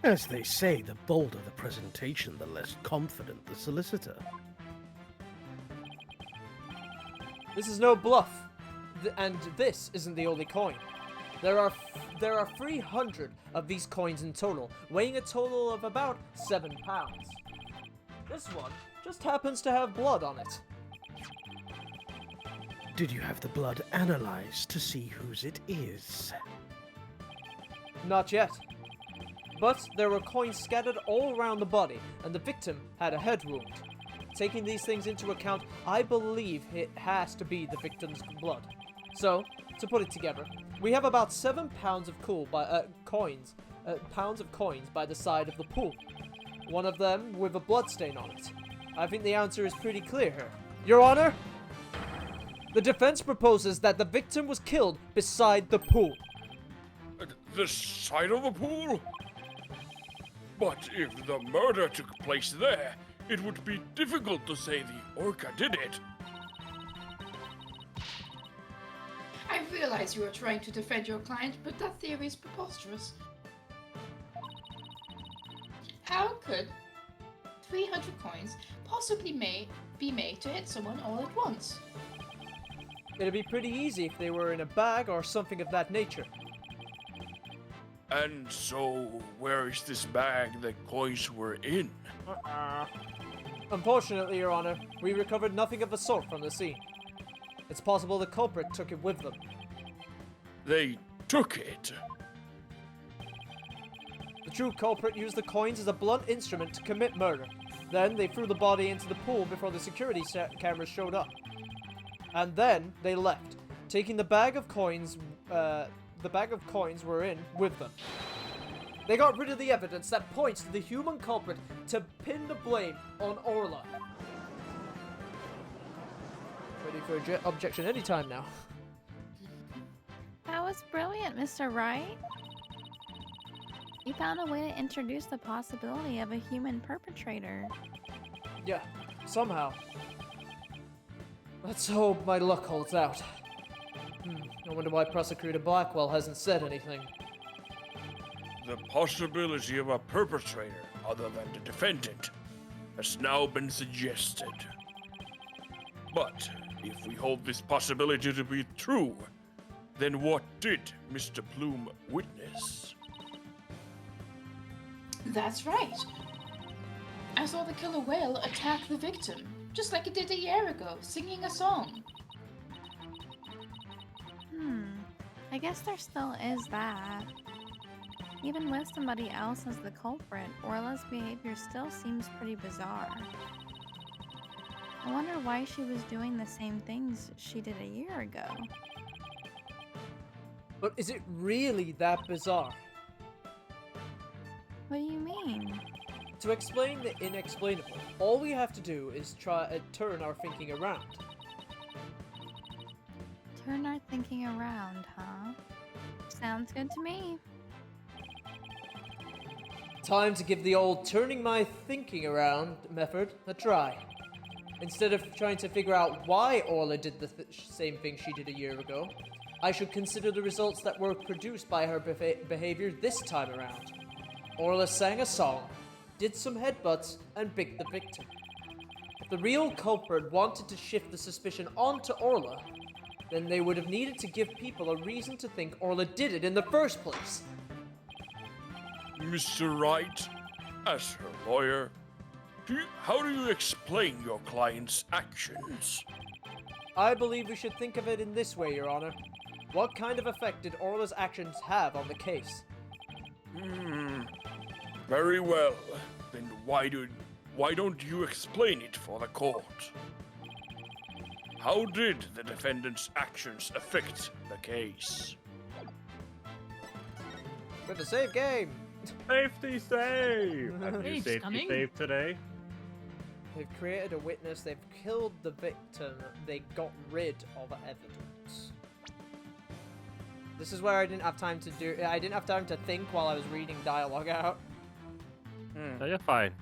As they say, the bolder the presentation, the less confident the solicitor. This is no bluff, and this isn't the only coin. There are 300 of these coins in total, weighing a total of about 7 pounds. This one just happens to have blood on it. Did you have the blood analyzed to see whose it is? Not yet. But there were coins scattered all around the body, and the victim had a head wound. Taking these things into account, I believe it has to be the victim's blood. So, to put it together, we have about 7 pounds of coins by the side of the pool. One of them with a bloodstain on it. I think the answer is pretty clear here. Your Honor, the defense proposes that the victim was killed beside the pool. The side of the pool? But if the murder took place there, it would be difficult to say the orca did it. I realize you are trying to defend your client, but that theory is preposterous. How could 300 coins possibly be made to hit someone all at once? It'd be pretty easy if they were in a bag or something of that nature. And so, where is this bag the coins were in? Unfortunately, Your Honor, we recovered nothing of the sort from the scene. It's possible the culprit took it with them. They took it? The true culprit used the coins as a blunt instrument to commit murder. Then they threw the body into the pool before the security cameras showed up. And then they left, taking the bag of coins were in with them. They got rid of the evidence that points to the human culprit to pin the blame on Orla. Ready for objection anytime now. That was brilliant, Mr. Wright. You found a way to introduce the possibility of a human perpetrator. Yeah, somehow. Let's hope my luck holds out. I wonder why Prosecutor Blackwell hasn't said anything. The possibility of a perpetrator other than the defendant has now been suggested. But if we hold this possibility to be true, then what did Mr. Plume witness? That's right. I saw the killer whale attack the victim, just like it did a year ago, singing a song. I guess there still is that. Even with somebody else as the culprit, Orla's behavior still seems pretty bizarre. I wonder why she was doing the same things she did a year ago. But is it really that bizarre? What do you mean? To explain the inexplainable, all we have to do is try turn our thinking around. Turn our thinking around, huh? Sounds good to me. Time to give the old turning my thinking around method a try. Instead of trying to figure out why Orla did the same thing she did a year ago, I should consider the results that were produced by her behavior this time around. Orla sang a song, did some headbutts, and picked the victim. If the real culprit wanted to shift the suspicion onto Orla, then they would have needed to give people a reason to think Orla did it in the first place. Mr. Wright, as her lawyer, how do you explain your client's actions? I believe we should think of it in this way, Your Honor. What kind of effect did Orla's actions have on the case? Very well. Then why don't you explain it for the court? How did the defendant's actions affect the case? With a save game! Safety save! Have you Dave's safety coming. save today? They've created a witness, they've killed the victim, they got rid of evidence. This is where I didn't have time to think while I was reading dialogue out. No, you're fine.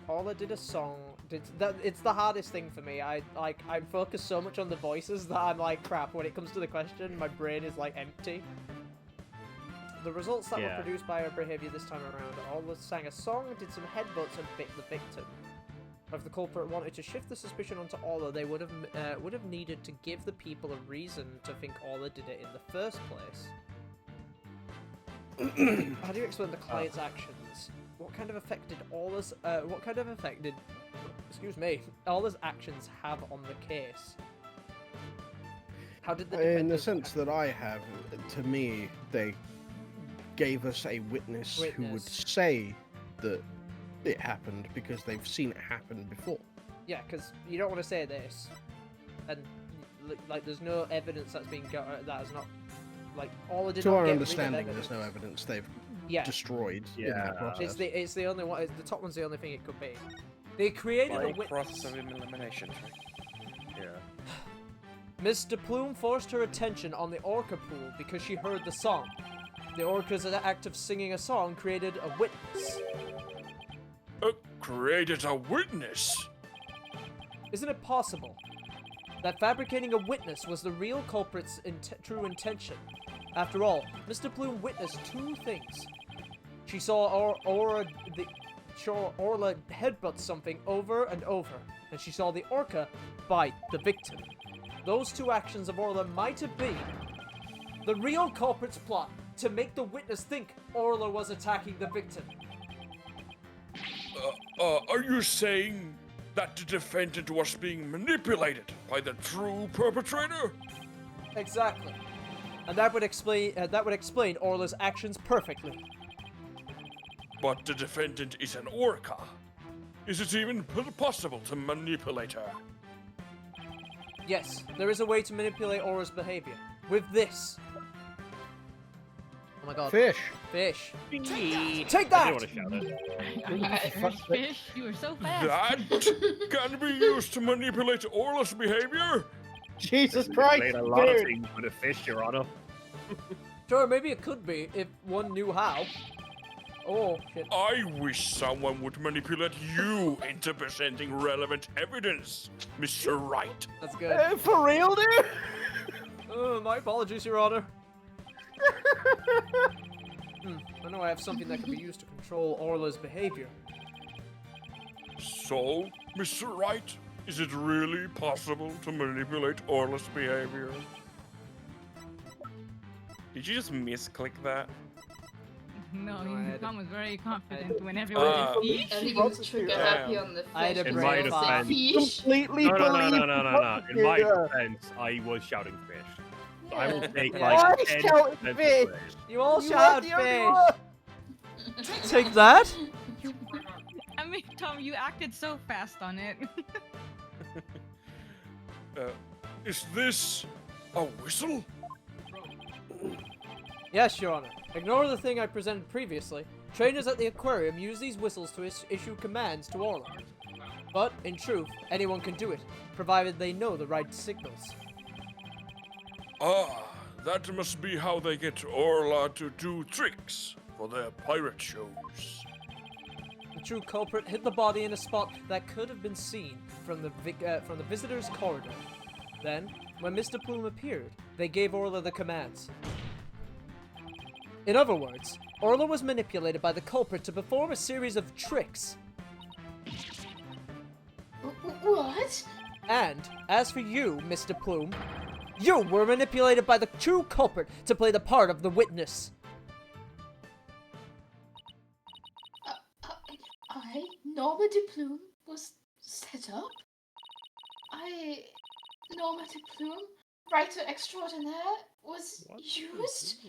Orla did a song, fact. It's the hardest thing for me. I focus so much on the voices that I'm like, crap, when it comes to the question, my brain is like empty. The results that were produced by her behavior this time around, Orla sang a song, did some headbutts, and bit the victim. If the culprit wanted to shift the suspicion onto Orla, they would have needed to give the people a reason to think Orla did it in the first place. How do you explain the client's actions? What kind of effect did Orla's Orla's actions have on the case? How did the In the sense that I have, to me, they gave us a witness who would say that it happened because they've seen it happen before. Yeah, because you don't want to say this, and like there's no evidence that's been got that is not like Orla did. To not our get understanding, rid of there's no evidence they've destroyed. in that process. It's the only one. The top one's the only thing it could be. They created a witness. Process of elimination. Yeah. Mr. Plume forced her attention on the orca pool because she heard the song. The orca's act of singing a song created a witness. Created a witness? Isn't it possible that fabricating a witness was the real culprit's true intention? After all, Mr. Plume witnessed two things. She saw Orla headbutt something over and over, and she saw the orca bite the victim. Those two actions of Orla might have been the real culprit's plot to make the witness think Orla was attacking the victim. Are you saying that the defendant was being manipulated by the true perpetrator? Exactly. And that would explain Orla's actions perfectly. But the defendant is an orca. Is it even possible to manipulate her? Yes, there is a way to manipulate Orla's behavior. With this. Oh my god. Fish. Fish. Take that! I do want to shout it. Fish, you were so fast. That can be used to manipulate Orla's behavior? Jesus Christ! Made a lot of things with a fish, Your Honor. Sure, maybe it could be if one knew how. Oh, shit. I wish someone would manipulate you into presenting relevant evidence, Mr. Wright. That's good. For real, dude? My apologies, Your Honor. I know I have something that can be used to control Orla's behavior. So, Mr. Wright, is it really possible to manipulate Orla's behavior? Did you just misclick that? No, Tom was very confident when everyone did fish. I think he was trigger happy on the fish. I had a In brain my fart. defense, Completely no. believe In my defense, I was shouting fish. So I will take Yeah. like Why 10% shouting of fish? fish. You all You shout are the only fish. one. Take that. I mean, Tom, you acted so fast on it. Is this a whistle? Yes, Your Honor. Ignore the thing I presented previously. Trainers at the aquarium use these whistles to issue commands to Orla. But, in truth, anyone can do it, provided they know the right signals. Ah, that must be how they get Orla to do tricks for their pirate shows. The true culprit hid the body in a spot that could have been seen from the visitor's corridor. Then, when Mr. Plume appeared, they gave Orla the commands. In other words, Orla was manipulated by the culprit to perform a series of tricks. What? And, as for you, Mr. Plume, you were manipulated by the true culprit to play the part of the witness. Norma de Plume was set up? Norma de Plume, writer extraordinaire, was used?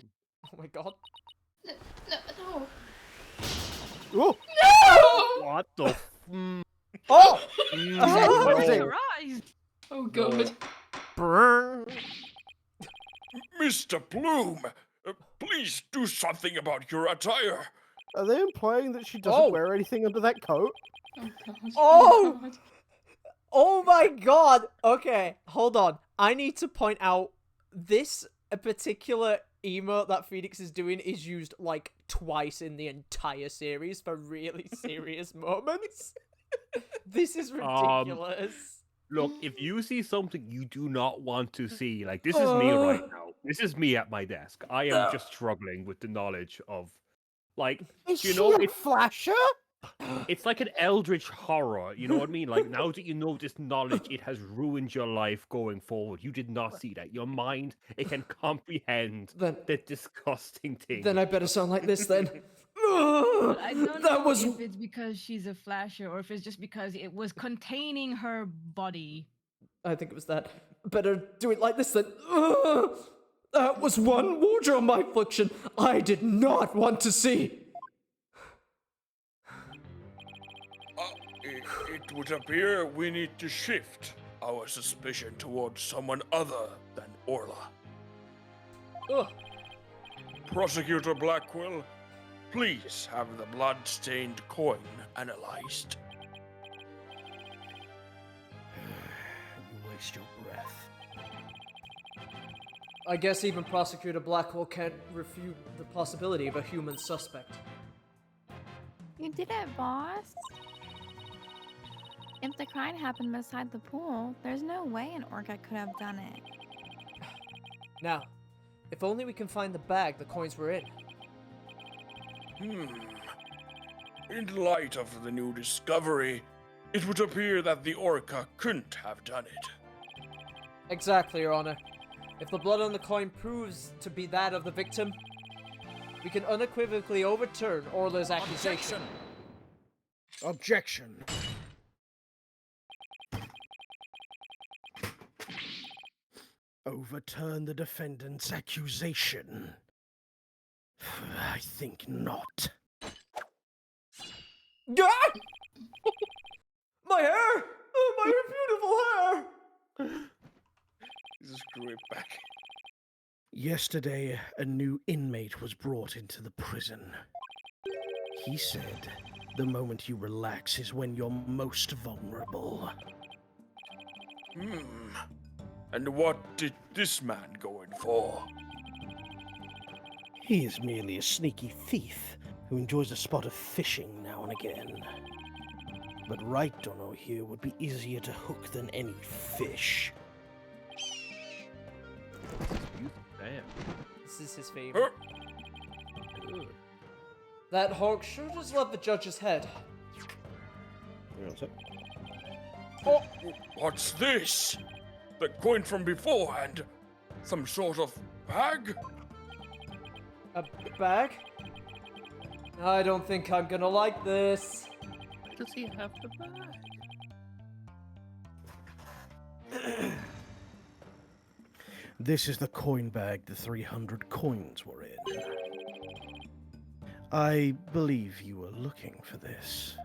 Oh my god. No. Ooh. No! What the? Oh! Surprised. Oh god. Brrr. Mr. Plume, please do something about your attire. Are they implying that she doesn't wear anything under that coat? Oh god. Oh! God. Oh my god! Okay, hold on. I need to point out this particular emote that Phoenix is doing is used like twice in the entire series for really serious moments. This is ridiculous. Look, if you see something you do not want to see, like this is me right now. This is me at my desk. I am just struggling with the knowledge of, like, Is you she know, a flasher? it's like an eldritch horror. You know what I mean? Like now that you know this knowledge, it has ruined your life going forward. You did not see that. Your mind, it can comprehend that disgusting thing. Then I better sound like this then. I don't That know was if it's because she's a flasher or if it's just because it was containing her body. I think it was that. Better do it like this then. That was one wardrobe malfunction I did not want to see. It would appear we need to shift our suspicion towards someone other than Orla. Prosecutor Blackwell, please have the blood-stained coin analyzed. You waste your breath. I guess even Prosecutor Blackwell can't refute the possibility of a human suspect. You did it, boss. If the crime happened beside the pool, there's no way an orca could have done it. Now, if only we can find the bag the coins were in. In light of the new discovery, it would appear that the orca couldn't have done it. Exactly, Your Honor. If the blood on the coin proves to be that of the victim, we can unequivocally overturn Orla's accusation. Objection. Overturn the defendant's accusation. I think not. Ah! My hair! Oh, my beautiful hair! Just screw it back. Yesterday, a new inmate was brought into the prison. He said, the moment you relax is when you're most vulnerable. And what did this man go in for? He is merely a sneaky thief who enjoys a spot of fishing now and again. But right Dono here would be easier to hook than any fish. Damn. This is his favorite. That hawk sure does love the judge's head. Oh, what's this? The coin from before and some sort of bag? A bag? I don't think I'm gonna like this. Does he have the bag? This is the coin bag the 300 coins were in. I believe you were looking for this.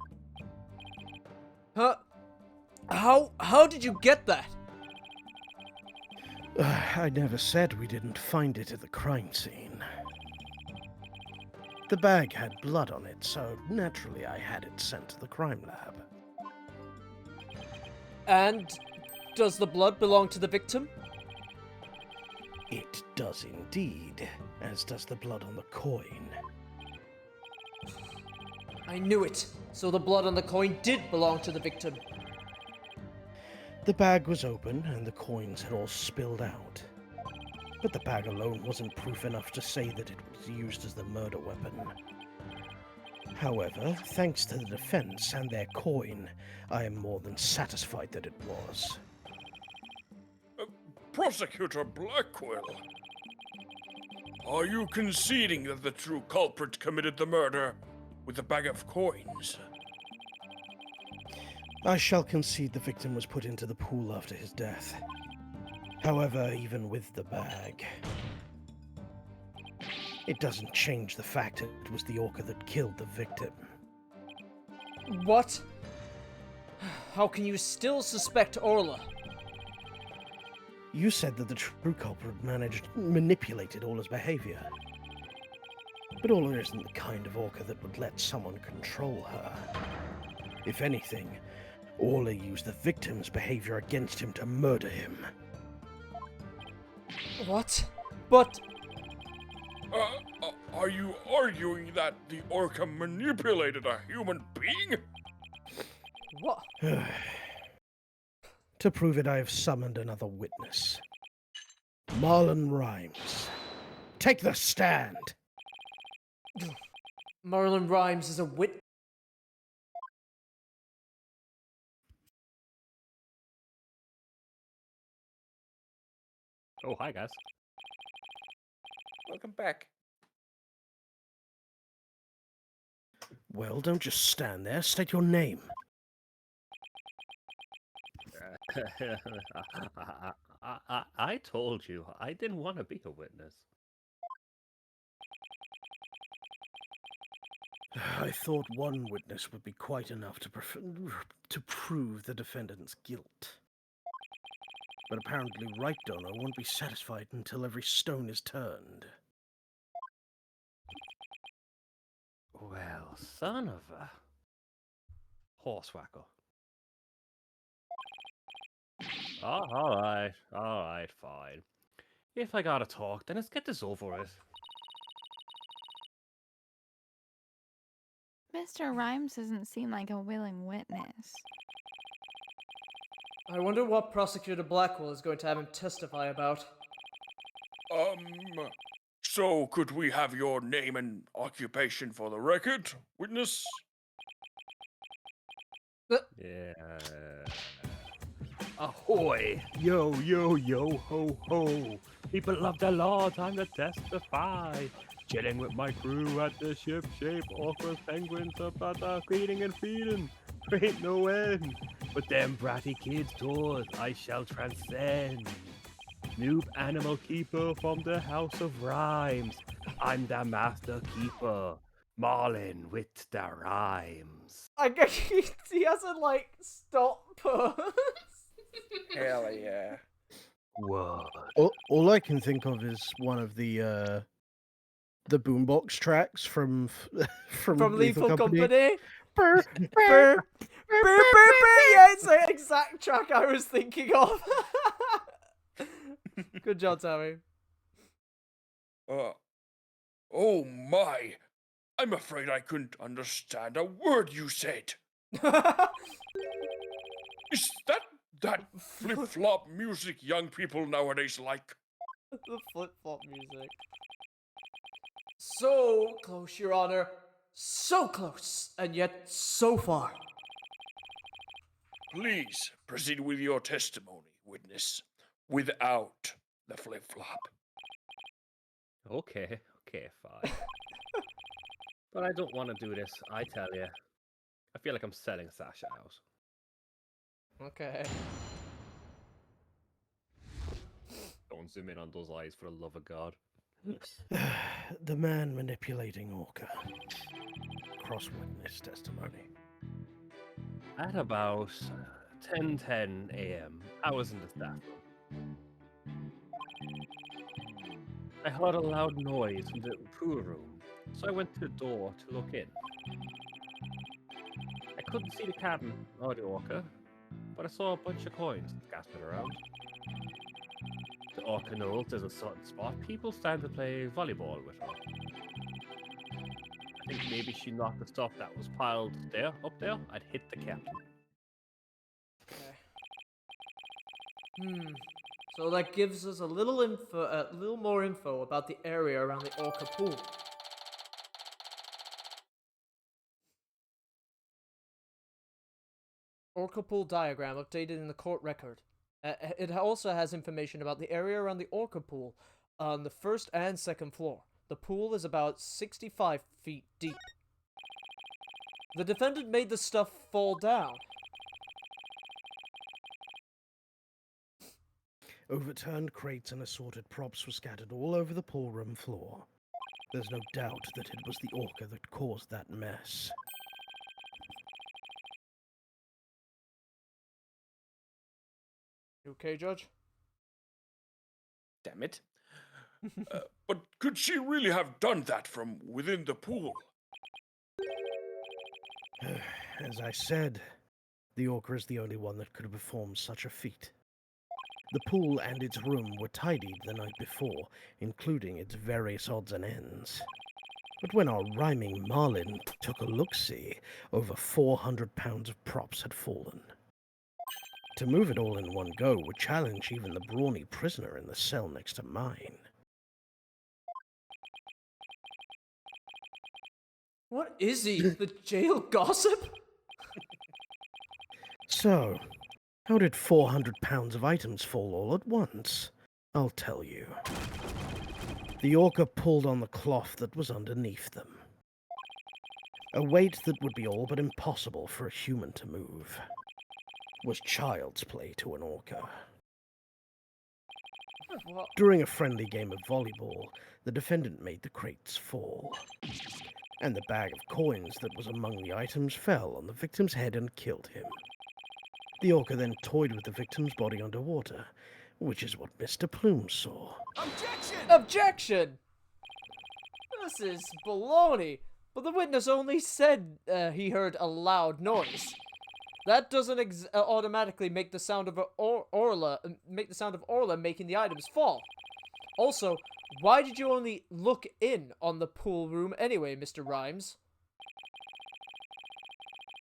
Huh? How did you get that? I never said we didn't find it at the crime scene. The bag had blood on it, so naturally I had it sent to the crime lab. And does the blood belong to the victim? It does indeed, as does the blood on the coin. I knew it. So the blood on the coin did belong to the victim. The bag was open and the coins had all spilled out. But the bag alone wasn't proof enough to say that it was used as the murder weapon. However, thanks to the defense and their coin, I am more than satisfied that it was. Prosecutor Blackwell, are you conceding that the true culprit committed the murder with a bag of coins? I shall concede the victim was put into the pool after his death. However, even with the bag, it doesn't change the fact it was the orca that killed the victim. What? How can you still suspect Orla? You said that the true culprit manipulated Orla's behavior. But Orla isn't the kind of orca that would let someone control her. If anything, Orla used the victim's behavior against him to murder him. What? But... Are you arguing that the orca manipulated a human being? What? To prove it, I have summoned another witness. Marlon Rhymes. Take the stand! Marlon Rhymes is a wit. Oh, hi, guys. Welcome back. Well, don't just stand there. State your name. I told you, I didn't want to be a witness. I thought one witness would be quite enough to prove the defendant's guilt. But apparently Right Donor won't be satisfied until every stone is turned. Well, son of a horsewhacker. Oh, alright, fine. If I gotta talk, then let's get this over with. Mr. Rhymes doesn't seem like a willing witness. I wonder what Prosecutor Blackwell is going to have him testify about. So could we have your name and occupation for the record, witness? Yeah. Ahoy! Yo, yo, yo, ho, ho! People love the law, time to testify! Chilling with my crew at the ship-shape, awkward penguins up at the cleaning and feeding. There ain't no end. But them bratty kids' doors I shall transcend. Noob animal keeper from the House of Rhymes. I'm the master keeper. Marlin with the rhymes. I guess he hasn't, like, stopped pause. Hell yeah. What? All I can think of is one of the boombox tracks from Lethal Company. Brr, Brr, brr. brr, brr, brr. Yeah, it's the exact track I was thinking of. Good job, Sammy. Oh my! I'm afraid I couldn't understand a word you said. Is that flip-flop music young people nowadays like? The flip-flop music. So close, Your Honor. So close, and yet so far. Please proceed with your testimony, witness, without the flip-flop. Okay, fine. But I don't want to do this, I tell you. I feel like I'm selling Sasha out. Okay. Don't zoom in on those eyes, for the love of God. The man manipulating Orca. Cross-witness testimony. At about 10:10 a.m., I was in the staff room. I heard a loud noise from the pool room, so I went to the door to look in. I couldn't see the cabin or the orca, but I saw a bunch of coins scattered around. The orca knows there's a certain spot people stand to play volleyball with her. I think maybe she knocked the stuff that was piled up there, I'd hit the captain. Okay. So that gives us a little more info about the area around the Orca pool. Orca pool diagram updated in the court record. It also has information about the area around the Orca pool on the first and second floor. The pool is about 65 feet deep. The defendant made the stuff fall down. Overturned crates and assorted props were scattered all over the pool room floor. There's no doubt that it was the orca that caused that mess. You okay, Judge? Damn it. But could she really have done that from within the pool? As I said, the orca is the only one that could have performed such a feat. The pool and its room were tidied the night before, including its various odds and ends. But when our rhyming Marlin took a look-see, over 400 pounds of props had fallen. To move it all in one go would challenge even the brawny prisoner in the cell next to mine. What is he? The jail gossip? So, how did 400 pounds of items fall all at once? I'll tell you. The orca pulled on the cloth that was underneath them. A weight that would be all but impossible for a human to move. Was child's play to an orca. What? During a friendly game of volleyball, the defendant made the crates fall. And the bag of coins that was among the items fell on the victim's head and killed him. The orca then toyed with the victim's body underwater, which is what Mr. Plume saw. Objection! Objection! This is baloney. But the witness only said he heard a loud noise. That doesn't automatically make the sound of Orla making the items fall. Also, why did you only look in on the pool room anyway, Mr. Rhymes?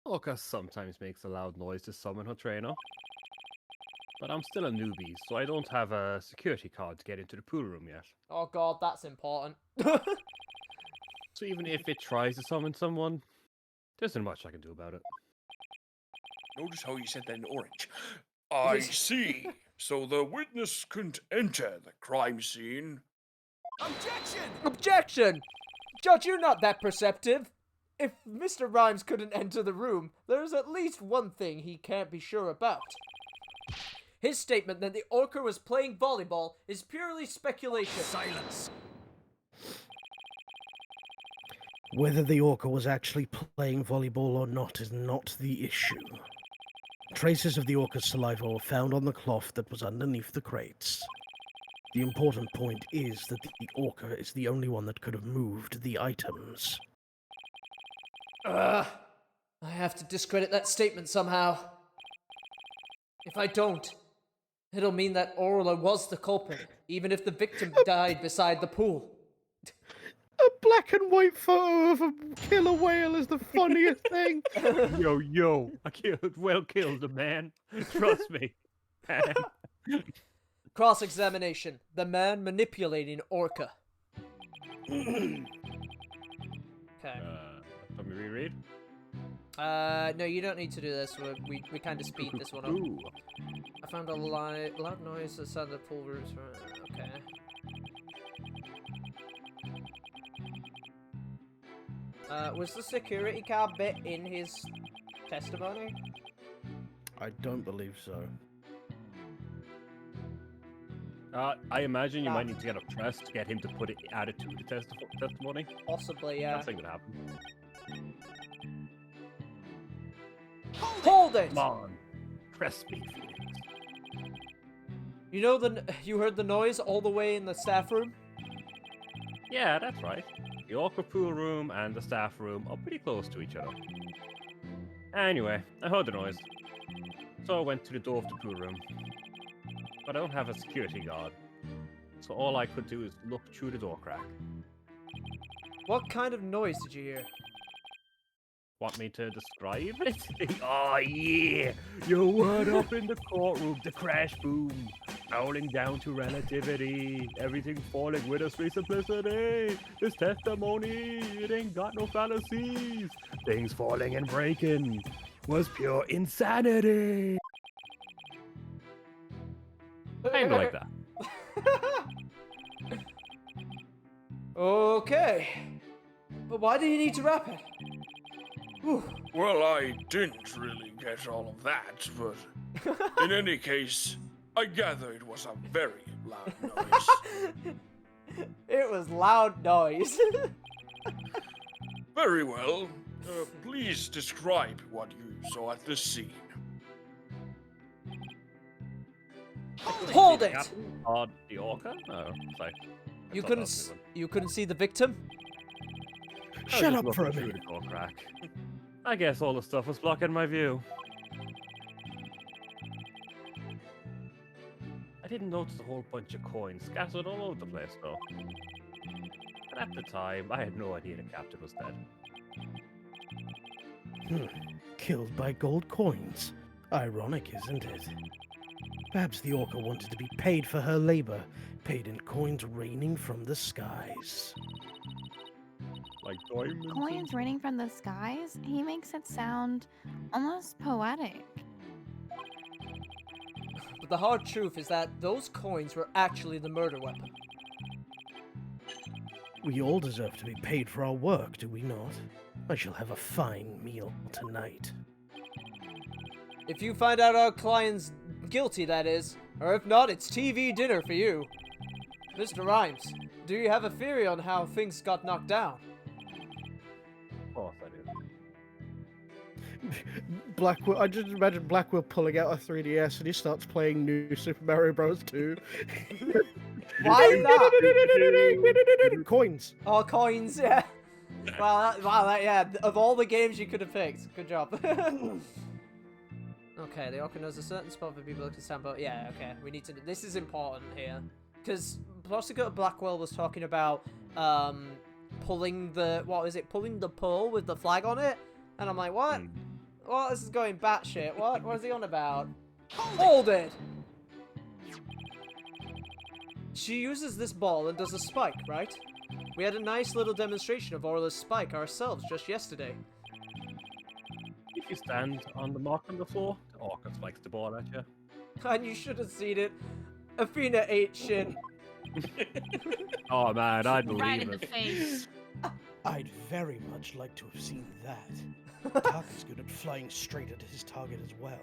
Orca sometimes makes a loud noise to summon her trainer. But I'm still a newbie, so I don't have a security card to get into the pool room yet. Oh god, that's important. So even if it tries to summon someone, there isn't much I can do about it. Notice how you said that in orange. I see. So the witness couldn't enter the crime scene. Objection! Objection! Judge, you're not that perceptive. If Mr. Rhymes couldn't enter the room, there's at least one thing he can't be sure about. His statement that the orca was playing volleyball is purely speculation. Silence! Whether the orca was actually playing volleyball or not is not the issue. Traces of the orca's saliva were found on the cloth that was underneath the crates. The important point is that the orca is the only one that could have moved the items. I have to discredit that statement somehow. If I don't, it'll mean that Orla was the culprit, even if the victim died beside the pool. A black and white photo of a killer whale is the funniest thing. Yo, well killed, man. Trust me. Cross-examination. The man manipulating orca. Okay. Let me reread. No, you don't need to do this. We kind of speed this one up. Ooh. I found a loud noise outside the pool rooms. Okay. Was the security card bit in his testimony? I don't believe so. I imagine you might need to get up press to get him to add it to the testimony. Possibly, yeah. That's not gonna happen. Hold it! Come on, press speed, Felix. You know you heard the noise all the way in the staff room? Yeah, that's right. The orca pool room and the staff room are pretty close to each other. Anyway, I heard the noise, so I went to the door of the pool room. But I don't have a security guard, so all I could do is look through the door crack. What kind of noise did you hear? Want me to describe it? Oh yeah! You word up in the courtroom, the crash boom, howling down to relativity, everything falling with a sweet simplicity. This testimony, it ain't got no fallacies. Things falling and breaking was pure insanity. Kinda like that. Okay. But why do you need to rap it? Whew. Well, I didn't really get all of that, but in any case, I gather it was a very loud noise. It was loud noise. Very well. Please describe what you saw at the scene. Hold it! The orca? Oh, sorry. You couldn't see the victim? Shut up for a minute. The door crack. I guess all the stuff was blocking my view. I didn't notice a whole bunch of coins scattered all over the place, though. And At the time, I had no idea the captain was dead. Killed by gold coins. Ironic, isn't it? Perhaps the orca wanted to be paid for her labor, paid in coins raining from the skies. Like diamonds. Coins raining from the skies? He makes it sound almost poetic. But the hard truth is that those coins were actually the murder weapon. We all deserve to be paid for our work, do we not? I shall have a fine meal tonight. If you find out our client's guilty, that is. Or if not, it's TV dinner for you. Mr. Rhymes, do you have a theory on how things got knocked down? Of course I do. Blackwell, I just imagine Blackwell pulling out a 3DS and he starts playing New Super Mario Bros. 2. Why is that? Coins. Oh, coins, yeah. Yeah. Of all the games you could have picked, good job. Okay, the orca knows a certain spot for people to stand, but yeah, okay, we need to. This is important here, because Prosecutor Blackwell was talking about pulling the pulling the pole with the flag on it, and I'm like, what? What? This is going batshit. What? What is he on about? Hold it! She uses this ball and does a spike, right? We had a nice little demonstration of Orla's spike ourselves just yesterday. If you stand on the mark on the floor, the orca spikes the ball at you. And you should have seen it. Athena ate shit. Oh man, I believe Right in it. the face. I'd very much like to have seen that. Target's good at flying straight at his target as well.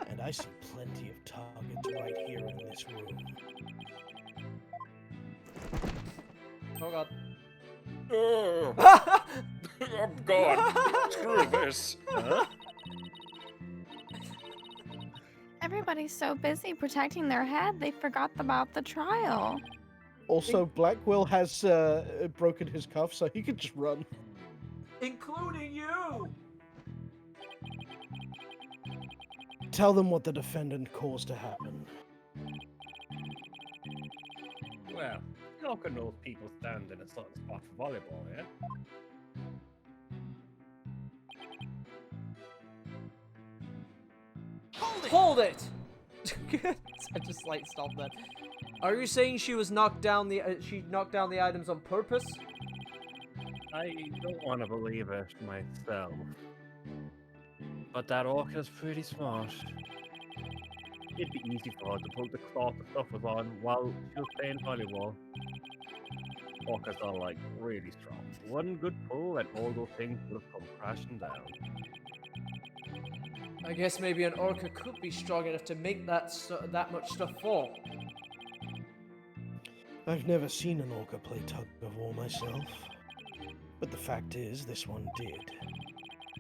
And I see plenty of targets right here in this room. Oh god. Oh, I'm gone. Screw this. Huh? Everybody's so busy protecting their head, they forgot about the trial. Also, Blackwell has broken his cuff, so he can just run. Including you! Tell them what the defendant caused to happen. Well, the orca knows people stand in a certain spot for volleyball, yeah? Hold it! I just like stopped that. Are you saying she was knocked down she knocked down the items on purpose? I don't want to believe it myself. But that orca's pretty smart. It'd be easy for her to pull the cloth the stuff was on while she was playing volleyball. Orcas are like really strong. One good pull and all those things would have come crashing down. I guess maybe an orca could be strong enough to make that much stuff fall. I've never seen an orca play tug-of-war myself. But the fact is, this one did.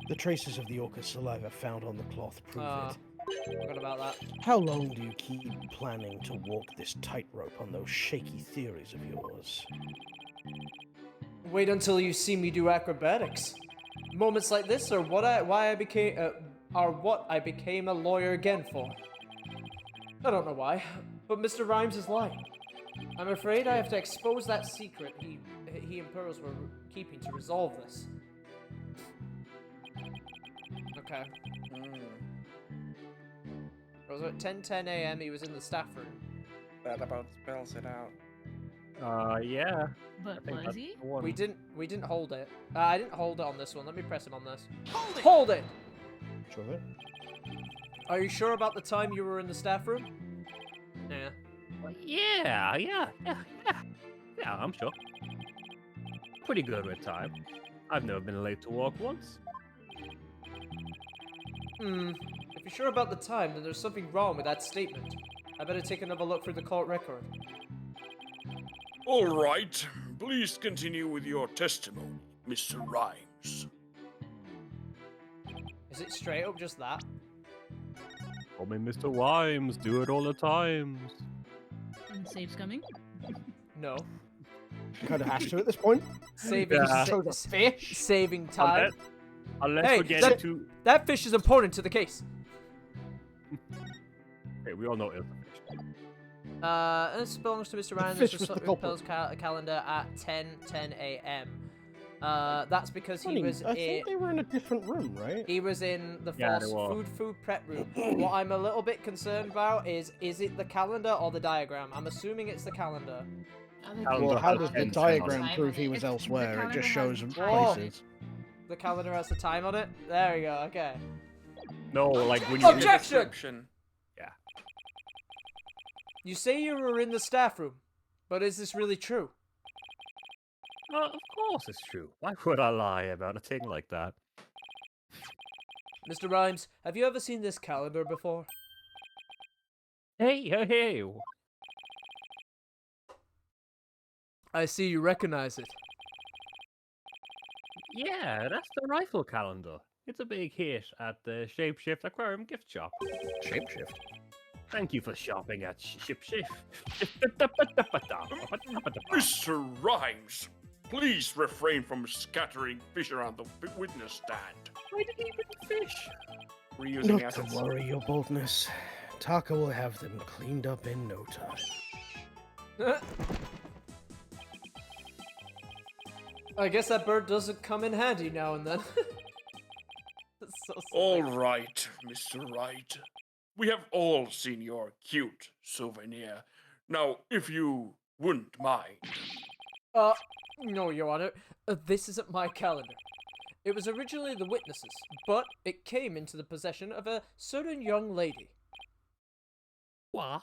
The traces of the orca's saliva found on the cloth prove it. Forgot about that. How long do you keep planning to walk this tightrope on those shaky theories of yours? Wait until you see me do acrobatics. Moments like this are what I became a lawyer again for. I don't know why, but Mr. Rhymes is lying. I'm afraid I have to expose that secret he and Pearls were keeping to resolve this. Okay. It was at 10:10 a.m. He was in the staff room. That about spells it out. Yeah. But I think was that's he? the one. We didn't hold it. I didn't hold it on this one. Let me press him on this. Hold it! Sure. Are you sure about the time you were in the staff room? Yeah. Yeah, I'm sure. Pretty good with time. I've never been late to work once. If you're sure about the time, then there's something wrong with that statement. I better take another look through the court record. All right. Please continue with your testimony, Mr. Rhymes. Is it straight up just that? Call me Mr. Rhymes, do it all the times. And save's coming. No. Kind of has to at this point. Saving Fish. saving time. Unless Hey, we're getting to... That fish is important to the case. Hey, we all know it's a fish. This belongs to Mr. Ryan. fish This was was the culprit. calendar at 10 a.m. That's because he Funny, was I think they were in a different room, right? He was in the Yeah, false they were. food prep room. What I'm a little bit concerned about is it the calendar or the diagram? I'm assuming it's the calendar. Well, how does the 10 diagram time prove on he it. was The elsewhere? It calendar just has shows time. places. The calendar has the time on it? There we go, okay. No, like when you Objection! Description. You say you were in the staff room, but is this really true? Well, of course it's true. Why would I lie about a thing like that? Mr. Rhymes, have you ever seen this calendar before? Hey. I see you recognize it. Yeah, that's the rifle calendar. It's a big hit at the Shapeshift Aquarium gift shop. Shapeshift. Thank you for shopping at Shapeshift. Mr. Rhymes, please refrain from scattering fish around the witness stand. Why did he bring fish? Reusing Not assets. to worry, your boldness. Taka will have them cleaned up in no time. I guess that bird doesn't come in handy now and then. That's so All silly. right, Mr. Wright. We have all seen your cute souvenir. Now, if you wouldn't mind. No, Your Honor. This isn't my calendar. It was originally the witness's, but it came into the possession of a certain young lady. What?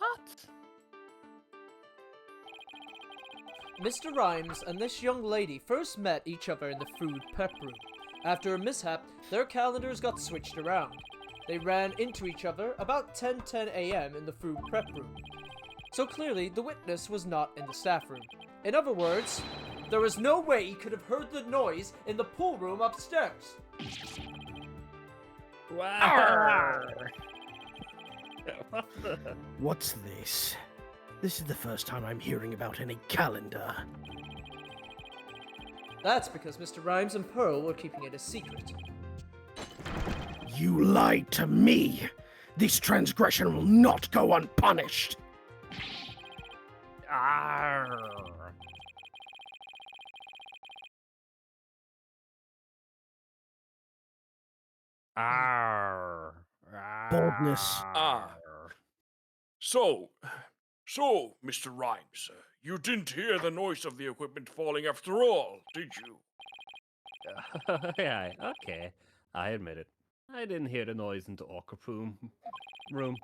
Mr. Rhymes and this young lady first met each other in the food prep room. After a mishap, their calendars got switched around. They ran into each other about 10 a.m. in the food prep room. So clearly, the witness was not in the staff room. In other words, there was no way he could have heard the noise in the pool room upstairs. Wow. What's this? This is the first time I'm hearing about any calendar. That's because Mr. Rhymes and Pearl were keeping it a secret. You lied to me! This transgression will not go unpunished! Arr. Arr. Boldness. Ah. So, Mr. Rhymes, you didn't hear the noise of the equipment falling after all, did you? Yeah, okay. I admit it. I didn't hear the noise in the orca room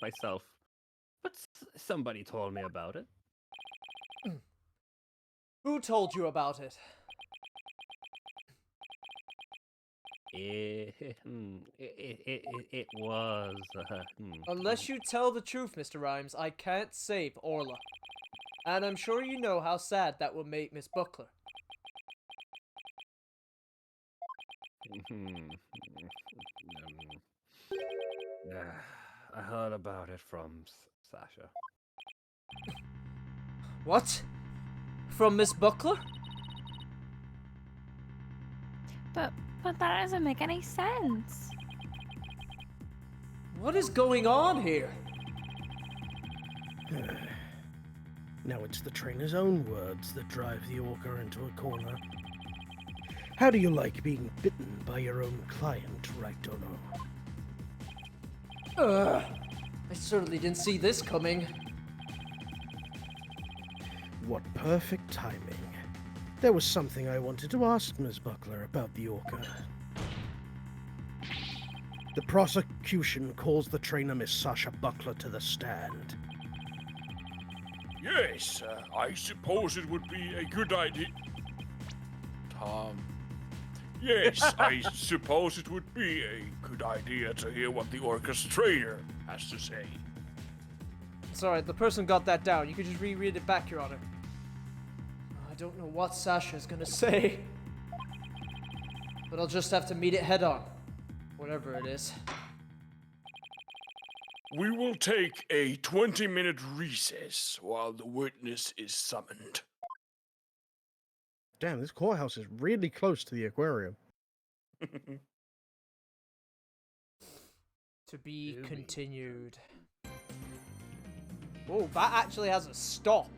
myself. But somebody told me about it. Who told you about it? It was... Unless you tell the truth, Mr. Rhymes, I can't save Orla. And I'm sure you know how sad that will make Miss Buckler. I heard about it from Sasha. What? From Miss Buckler? But that doesn't make any sense. What is going on here? Now it's the trainer's own words that drive the orca into a corner. How do you like being bitten by your own client, right or no? I certainly didn't see this coming. What perfect timing. There was something I wanted to ask Ms. Buckler about the orca. The prosecution calls the trainer Miss Sasha Buckler to the stand. Yes, I suppose it would be a good idea. Tom. Yes, I suppose it would be a good idea to hear what the orca's trainer has to say. Sorry, the person got that down. You could just reread it back, Your Honor. I don't know what Sasha's gonna say. But I'll just have to meet it head on. Whatever it is. We will take a 20-minute recess while the witness is summoned. Damn, this courthouse is really close to the aquarium. To be continued. Oh, that actually has a stop.